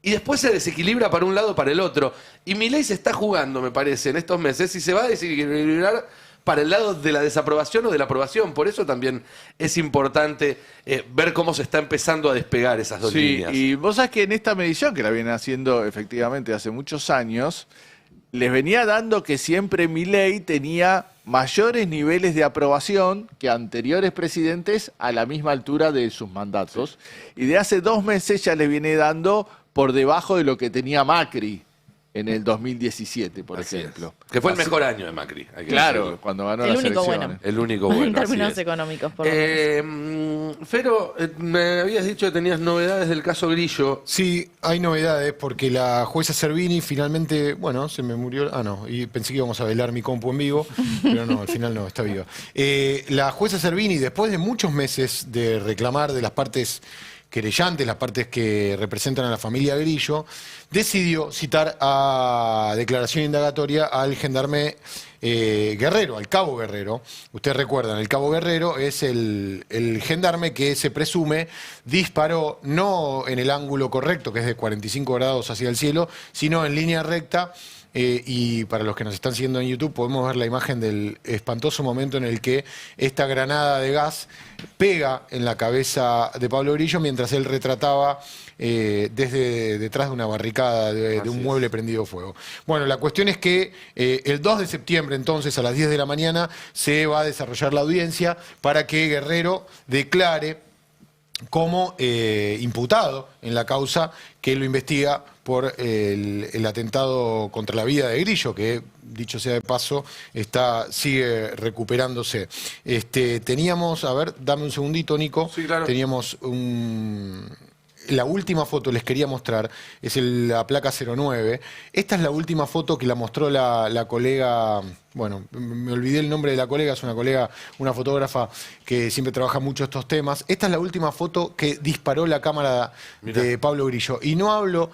Speaker 1: y después se desequilibra para un lado o para el otro. Y Milei se está jugando, me parece, en estos meses, y se va a desequilibrar para el lado de la desaprobación o de la aprobación. Por eso también es importante ver cómo se está empezando a despegar esas dos líneas.
Speaker 6: Y vos sabés que en esta medición, que la vienen haciendo efectivamente hace muchos años, les venía dando que siempre Milei tenía mayores niveles de aprobación que anteriores presidentes a la misma altura de sus mandatos. Y de hace 2 meses ya les viene dando por debajo de lo que tenía Macri en el 2017, por ejemplo.
Speaker 1: Que fue el mejor año de Macri.
Speaker 6: Claro, cuando ganó las elecciones.
Speaker 11: Bueno.
Speaker 1: El único bueno.
Speaker 11: En términos económicos, por lo menos.
Speaker 1: Fero, me habías dicho que tenías novedades del caso Grillo.
Speaker 4: Sí, hay novedades porque la jueza Servini finalmente, bueno, se me murió. Ah, no, y pensé que íbamos a velar mi compu en vivo, pero no, al final no, está viva. La jueza Servini, después de muchos meses de reclamar de las partes querellantes, las partes que representan a la familia Grillo, decidió citar a declaración indagatoria al gendarme Guerrero, al cabo Guerrero. Ustedes recuerdan, el cabo Guerrero es el gendarme que se presume disparó no en el ángulo correcto, que es de 45 grados hacia el cielo, sino en línea recta. Y para los que nos están siguiendo en YouTube podemos ver la imagen del espantoso momento en el que esta granada de gas pega en la cabeza de Pablo Grillo mientras él retrataba desde detrás de una barricada de un mueble prendido fuego. Bueno, la cuestión es que el 2 de septiembre entonces a las 10 de la mañana se va a desarrollar la audiencia para que Guerrero declare como imputado en la causa que lo investiga por el atentado contra la vida de Grillo, que, dicho sea de paso, sigue recuperándose. Teníamos, a ver, dame un segundito, Nico.
Speaker 1: Sí, claro.
Speaker 4: Teníamos la última foto, les quería mostrar, es la placa 09. Esta es la última foto que la mostró la colega, bueno, me olvidé el nombre de la colega, es una colega, una fotógrafa que siempre trabaja mucho estos temas. Esta es la última foto que disparó la cámara de Pablo Grillo. Y no hablo,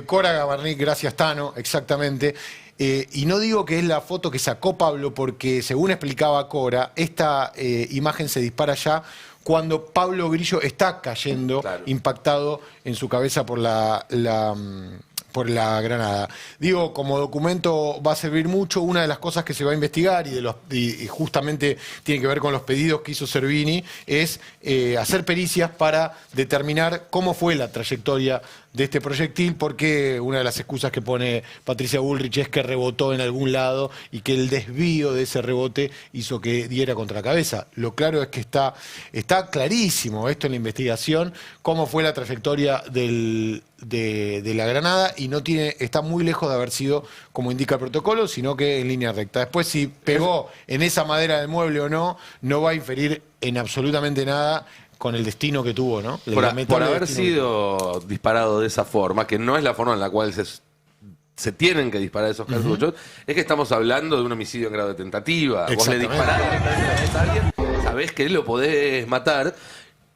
Speaker 4: Cora Gabarnik, gracias Tano, exactamente. Y no digo que es la foto que sacó Pablo porque, según explicaba Cora, esta imagen se dispara ya cuando Pablo Grillo está cayendo, impactado en su cabeza por la granada. Digo, como documento va a servir mucho. Una de las cosas que se va a investigar y justamente tiene que ver con los pedidos que hizo Servini es hacer pericias para determinar cómo fue la trayectoria de este proyectil, porque una de las excusas que pone Patricia Bullrich es que rebotó en algún lado y que el desvío de ese rebote hizo que diera contra la cabeza. Lo claro es que está clarísimo esto en la investigación, cómo fue la trayectoria de la granada, y está muy lejos de haber sido como indica el protocolo, sino que en línea recta. Después, si pegó en esa madera del mueble o no va a inferir en absolutamente nada con el destino que tuvo, ¿no?
Speaker 1: Por haber sido disparado de esa forma, que no es la forma en la cual se tienen que disparar esos cartuchos, es que estamos hablando de un homicidio en grado de tentativa. Vos le disparás a alguien, sabés que lo podés matar.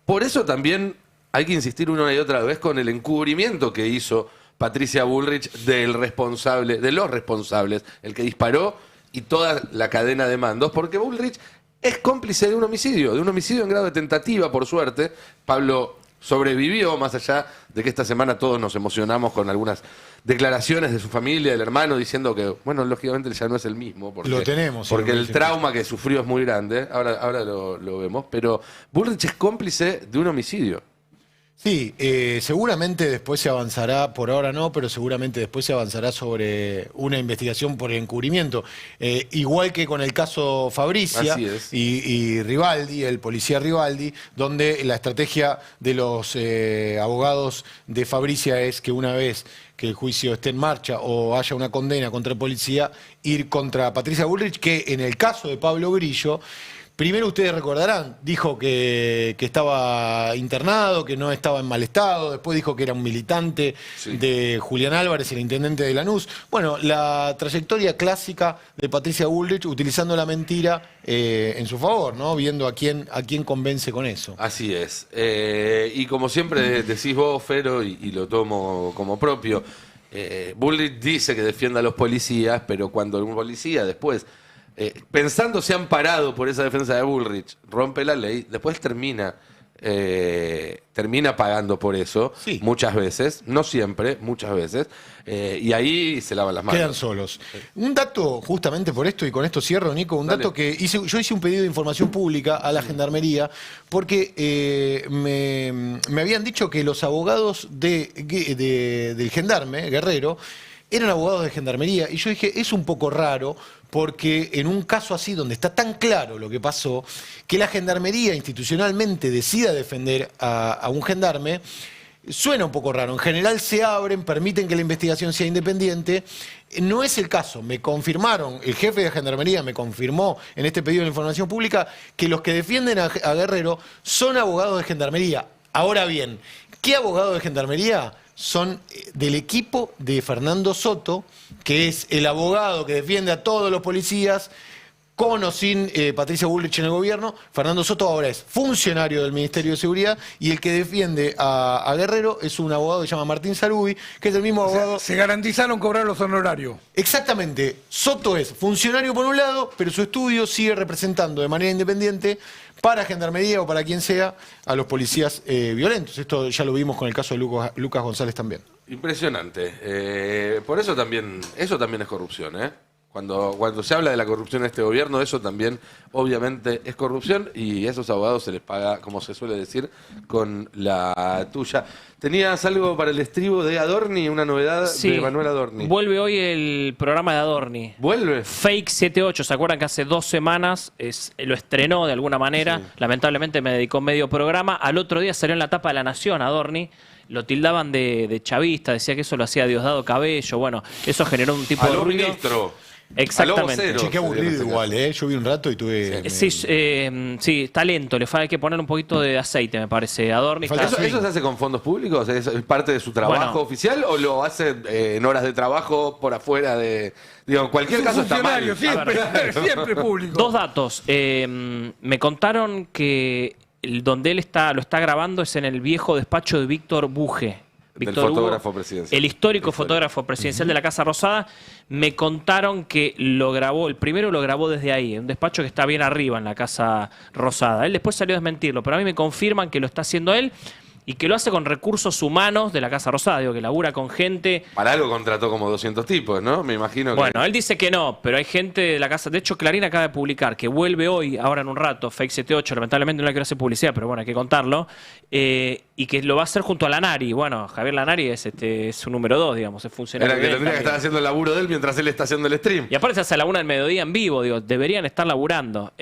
Speaker 1: Por eso también hay que insistir una y otra vez con el encubrimiento que hizo Patricia Bullrich de los responsables, el que disparó y toda la cadena de mandos, porque Bullrich es cómplice de un homicidio en grado de tentativa, por suerte. Pablo sobrevivió, más allá de que esta semana todos nos emocionamos con algunas declaraciones de su familia, del hermano, diciendo que, bueno, lógicamente ya no es el mismo. Porque,
Speaker 4: lo tenemos.
Speaker 1: Porque el trauma que sufrió es muy grande, ahora lo vemos, pero Bullrich es cómplice de un homicidio.
Speaker 4: Sí, seguramente después se avanzará, por ahora no, pero seguramente después se avanzará sobre una investigación por encubrimiento. Igual que con el caso Fabricia y Rivaldi, el policía Rivaldi, donde la estrategia de los abogados de Fabricia es que una vez que el juicio esté en marcha o haya una condena contra el policía, ir contra Patricia Bullrich, que en el caso de Pablo Grillo, primero ustedes recordarán, dijo que estaba internado, que no estaba en mal estado, después dijo que era un militante de Julián Álvarez, el intendente de Lanús. Bueno, la trayectoria clásica de Patricia Bullrich utilizando la mentira en su favor, ¿no? Viendo a quién convence con eso.
Speaker 1: Así es. Y como siempre decís vos, Fero, y lo tomo como propio, Bullrich dice que defiende a los policías, pero cuando un policía después, pensándose amparado por esa defensa de Bullrich, rompe la ley, después termina pagando por eso, muchas veces, no siempre, muchas veces, y ahí se lavan las manos.
Speaker 4: Quedan solos. Un dato, justamente por esto, y con esto cierro, Nico, un dato que yo hice un pedido de información pública a la Gendarmería, porque me habían dicho que los abogados del gendarme, Guerrero, eran abogados de Gendarmería, y yo dije, es un poco raro, porque en un caso así, donde está tan claro lo que pasó, que la Gendarmería institucionalmente decida defender a un gendarme, suena un poco raro. En general se abren, permiten que la investigación sea independiente. No es el caso. Me confirmaron, el jefe de Gendarmería me confirmó en este pedido de información pública que los que defienden a Guerrero son abogados de Gendarmería. Ahora bien, ¿qué abogados de Gendarmería? Son del equipo de Fernando Soto, que es el abogado que defiende a todos los policías, con o sin Patricia Bullrich en el gobierno. Fernando Soto ahora es funcionario del Ministerio de Seguridad, y el que defiende a Guerrero es un abogado que se llama Martín Salubi, que es el mismo abogado.
Speaker 7: Se garantizaron cobrar los honorarios.
Speaker 4: Exactamente. Soto es funcionario por un lado, pero su estudio sigue representando de manera independiente para Gendarmería o para quien sea a los policías violentos. Esto ya lo vimos con el caso de Lucas González también.
Speaker 1: Impresionante. Por eso también es corrupción, ¿eh? Cuando se habla de la corrupción en este gobierno, eso también obviamente es corrupción, y a esos abogados se les paga, como se suele decir, con la tuya. ¿Tenías algo para el estribo de Adorni, una novedad de Manuel Adorni?
Speaker 3: Vuelve hoy el programa de Adorni.
Speaker 1: ¿Vuelve?
Speaker 3: Fake 78, ¿se acuerdan que hace 2 semanas lo estrenó de alguna manera? Sí. Lamentablemente me dedicó medio programa. Al otro día salió en la tapa de La Nación Adorni. Lo tildaban de chavista, decía que eso lo hacía Diosdado Cabello. Bueno, eso generó un tipo de ruido.
Speaker 1: Ministro.
Speaker 3: Exactamente.
Speaker 4: Che, qué aburrido igual, ¿eh? Yo vi un rato y tuve...
Speaker 3: Sí, está lento, hay que poner un poquito de aceite, me parece. Adorni
Speaker 1: ¿Eso se hace con fondos públicos? ¿Es parte de su trabajo oficial o lo hace en horas de trabajo por afuera de...? Digo, en cualquier caso está mal.
Speaker 7: Siempre público.
Speaker 3: 2 datos. Me contaron que donde él lo está grabando es en el viejo despacho de Víctor Buje.
Speaker 1: Del fotógrafo presidencial.
Speaker 3: El histórico fotógrafo presidencial de la Casa Rosada. Me contaron que el primero lo grabó desde ahí, en un despacho que está bien arriba en la Casa Rosada. Él después salió a desmentirlo, pero a mí me confirman que lo está haciendo él y que lo hace con recursos humanos de la Casa Rosada, digo, que labura con gente.
Speaker 1: Para algo contrató como 200 tipos, ¿no? Me imagino que...
Speaker 3: Bueno, él dice que no, pero hay gente de la Casa... De hecho, Clarín acaba de publicar que vuelve hoy, ahora en un rato, Fake 78, lamentablemente no le quiero hacer publicidad, pero bueno, hay que contarlo, y que lo va a hacer junto a Lanari. Bueno, Javier Lanari es su número 2, digamos, es funcionario.
Speaker 1: Era que tendría que estar haciendo el laburo de él mientras él está haciendo el stream.
Speaker 3: Y aparte se hace a la 1 del mediodía en vivo, digo, deberían estar laburando.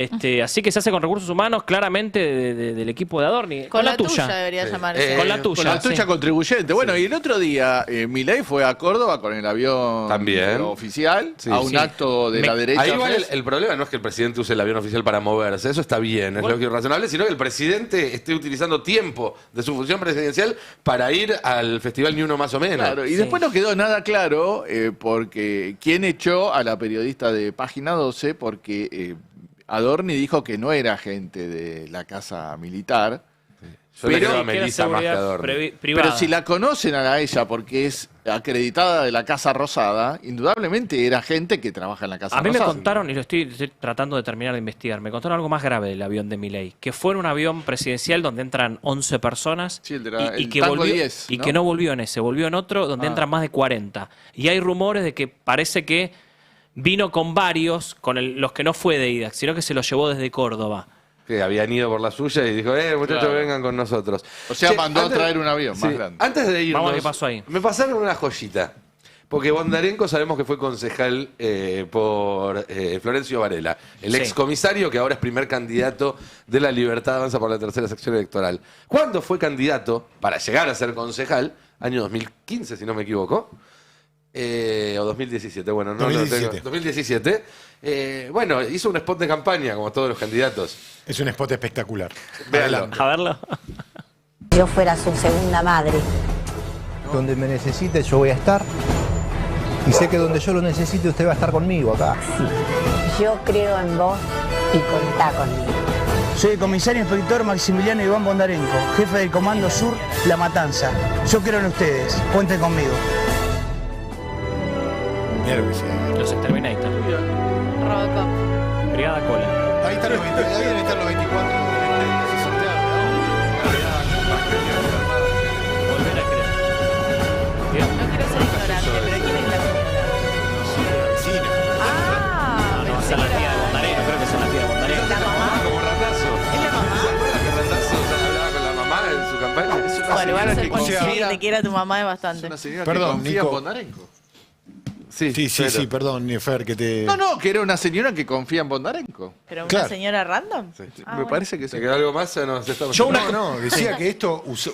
Speaker 3: Así que se hace con recursos humanos, claramente, del equipo de Adorni.
Speaker 11: Con la tuya debería llamarse.
Speaker 3: Con la tuya.
Speaker 6: La tuya contribuyente. Bueno, y el otro día Milei fue a Córdoba con el avión
Speaker 1: también
Speaker 6: oficial a un acto de la derecha.
Speaker 1: Ahí igual el problema no es que el presidente use el avión oficial para moverse, eso está bien, es lógico y razonable, sino que el presidente esté utilizando tiempo de su función presidencial para ir al festival Ni Uno Más o Menos.
Speaker 6: Claro, y después no quedó nada claro porque quién echó a la periodista de Página 12 porque Adorni dijo que no era agente de la Casa Militar. Pero si la conocen a ella porque es acreditada de la Casa Rosada, indudablemente era gente que trabaja en la Casa Rosada.
Speaker 3: A mí me contaron, y lo estoy tratando de terminar de investigar, me contaron algo más grave del avión de Milei, que fue en un avión presidencial donde entran 11 personas y que volvió, 10, ¿no? Y que no volvió en ese, volvió en otro donde entran más de 40. Y hay rumores de que parece que vino con varios, con los que no fue de ida, sino que se los llevó desde Córdoba.
Speaker 1: Que habían ido por la suya y dijo, muchachos, vengan con nosotros.
Speaker 6: O sea, mandó a traer un avión más grande.
Speaker 1: Antes de irnos,
Speaker 3: vamos a ver qué pasó ahí.
Speaker 1: Me pasaron una joyita. Porque Bondarenko sabemos que fue concejal por Florencio Varela, el excomisario que ahora es primer candidato de la Libertad Avanza por la tercera sección electoral. ¿Cuándo fue candidato para llegar a ser concejal? Año 2015, si no me equivoco. O 2017, bueno, no
Speaker 4: 2017.
Speaker 1: lo tengo. 2017. Bueno, hizo un spot de campaña, como todos los candidatos.
Speaker 4: Es un spot espectacular.
Speaker 1: Véanlo.
Speaker 3: A verlo.
Speaker 15: Yo fuera su segunda madre.
Speaker 16: Donde me necesite yo voy a estar. Y sé que donde yo lo necesite usted va a estar conmigo acá.
Speaker 15: Sí. Yo creo en vos y contá conmigo.
Speaker 17: Soy el comisario inspector Maximiliano Iván Bondarenko, jefe del Comando Sur La Matanza. Yo creo en ustedes. Cuenten conmigo.
Speaker 4: Claro que sí.
Speaker 3: Los Exterminators.
Speaker 11: Robocop.
Speaker 3: Brigada Cola.
Speaker 4: Ahí están los 24. Ahí deben estar los 24.
Speaker 3: Volver a creer.
Speaker 11: No quiero ser ignorante, pero ¿quién es la señora? Ah,
Speaker 3: no, esa es la tía de Bondarenko, creo que esa es la tía de Bondarenko.
Speaker 11: ¿La mamá?
Speaker 1: Como Ratazo.
Speaker 11: ¿Es la mamá?
Speaker 1: ¿Se acuerdan que Ratazo hablaba con la mamá en su campaña?
Speaker 11: Bueno, igual ser
Speaker 6: confía-
Speaker 11: que te quiera tu mamá es bastante.
Speaker 6: Una señora
Speaker 4: Perdón,
Speaker 6: que confía
Speaker 4: Nico.
Speaker 6: en Bondarenko.
Speaker 4: Sí, perdón, Fer, que te...
Speaker 6: No, que era una señora que confía en Bondarenko.
Speaker 11: ¿Pero una
Speaker 4: Claro.
Speaker 11: señora random?
Speaker 6: Me parece que sí.
Speaker 1: ¿Se quedó algo más o nos estamos...
Speaker 4: No, decía que esto usó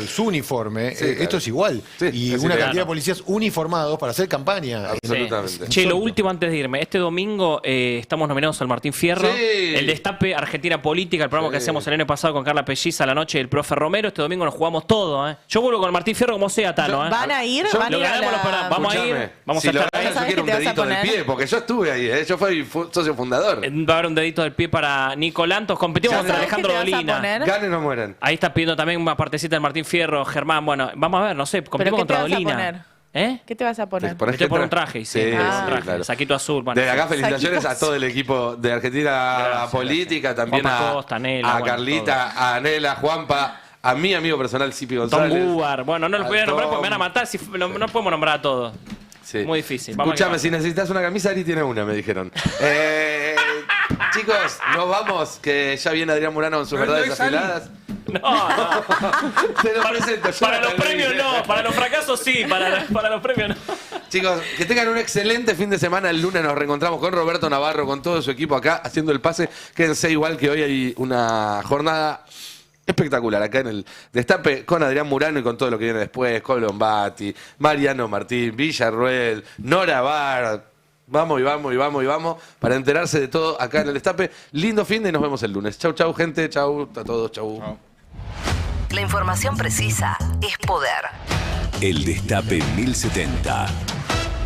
Speaker 4: su uniforme,
Speaker 1: Sí, claro.
Speaker 4: esto es igual,
Speaker 1: Sí,
Speaker 4: y
Speaker 1: es
Speaker 4: una
Speaker 1: claro.
Speaker 4: cantidad de policías uniformados para hacer campaña.
Speaker 1: Absolutamente.
Speaker 3: Che, lo último antes de irme. Este domingo estamos nominados al Martín Fierro.
Speaker 1: Sí.
Speaker 3: El Destape Argentina Política, el programa que hacíamos el año pasado con Carla Pelliza a la noche del profe Romero. Este domingo nos jugamos todo, ¿eh? Yo vuelvo con el Martín Fierro como sea, Tano, ¿eh?
Speaker 11: ¿Van a ir?
Speaker 3: Yo-
Speaker 11: ¿Van a
Speaker 3: lo
Speaker 11: ir a
Speaker 3: ganamos,
Speaker 11: la...
Speaker 3: vamos a ir.
Speaker 1: Escuchame,
Speaker 3: Vamos
Speaker 1: si
Speaker 3: a
Speaker 1: lo
Speaker 3: estar ahí.
Speaker 1: ganan, yo quiero un
Speaker 11: ¿Qué te vas a
Speaker 1: dedito del
Speaker 11: poner?
Speaker 1: pie, porque yo estuve ahí, yo fui socio fundador.
Speaker 3: Va a haber un dedito del pie para Nico Lantos. Competimos contra
Speaker 11: ¿Sabes qué
Speaker 3: Alejandro
Speaker 11: te vas a
Speaker 3: Dolina.
Speaker 11: poner?
Speaker 1: Ganen o mueran.
Speaker 3: Ahí está pidiendo también una partecita del Martín Fierro, Germán. Bueno, vamos a ver, no sé,
Speaker 11: ¿Pero
Speaker 3: competimos
Speaker 11: qué te
Speaker 3: contra
Speaker 11: vas a
Speaker 3: Dolina.
Speaker 11: poner?
Speaker 3: ¿Eh?
Speaker 11: ¿Qué te vas a poner?
Speaker 1: ¿Te
Speaker 3: Me estoy por un traje, sí.
Speaker 1: Sí,
Speaker 3: por un
Speaker 1: sí,
Speaker 3: traje,
Speaker 1: claro.
Speaker 3: saquito azul. Bueno,
Speaker 1: Desde acá felicitaciones
Speaker 11: Saquito
Speaker 1: a todo el equipo de Argentina
Speaker 3: Gracias,
Speaker 1: Política, también
Speaker 3: Juanpa
Speaker 1: a,
Speaker 3: Costa, Nela,
Speaker 1: a
Speaker 3: bueno,
Speaker 1: Carlita, a Anela, Juanpa, a mi amigo personal Cipi
Speaker 3: Tom
Speaker 1: González.
Speaker 3: Gubar. Bueno, no los voy a nombrar porque me van a matar. Si, no podemos nombrar a todos.
Speaker 1: Sí.
Speaker 3: Muy difícil. Vamos
Speaker 1: Escuchame,
Speaker 3: al
Speaker 1: si necesitas una camisa, Ari tiene una, me dijeron. Chicos, nos vamos, que ya viene Adrián Murano con sus
Speaker 7: Pero no
Speaker 1: verdades
Speaker 7: es Ari.
Speaker 1: afiladas.
Speaker 3: No.
Speaker 1: Te lo presento.
Speaker 3: Para
Speaker 1: yo
Speaker 3: los
Speaker 1: te
Speaker 3: premios
Speaker 1: dije.
Speaker 3: no, para los fracasos sí, para los premios no.
Speaker 1: Chicos, que tengan un excelente fin de semana. El lunes nos reencontramos con Roberto Navarro, con todo su equipo acá, haciendo el pase. Quédense igual que hoy hay una jornada espectacular acá en el Destape con Adrián Murano y con todo lo que viene después, Colombati, Mariano Martín, Villarruel, Nora Bar. Vamos y vamos y vamos y vamos para enterarse de todo acá en el Destape. Lindo fin de y nos vemos el lunes. Chau, chau, gente. Chau a todos. Chau.
Speaker 18: La información precisa es poder.
Speaker 19: El Destape 1070.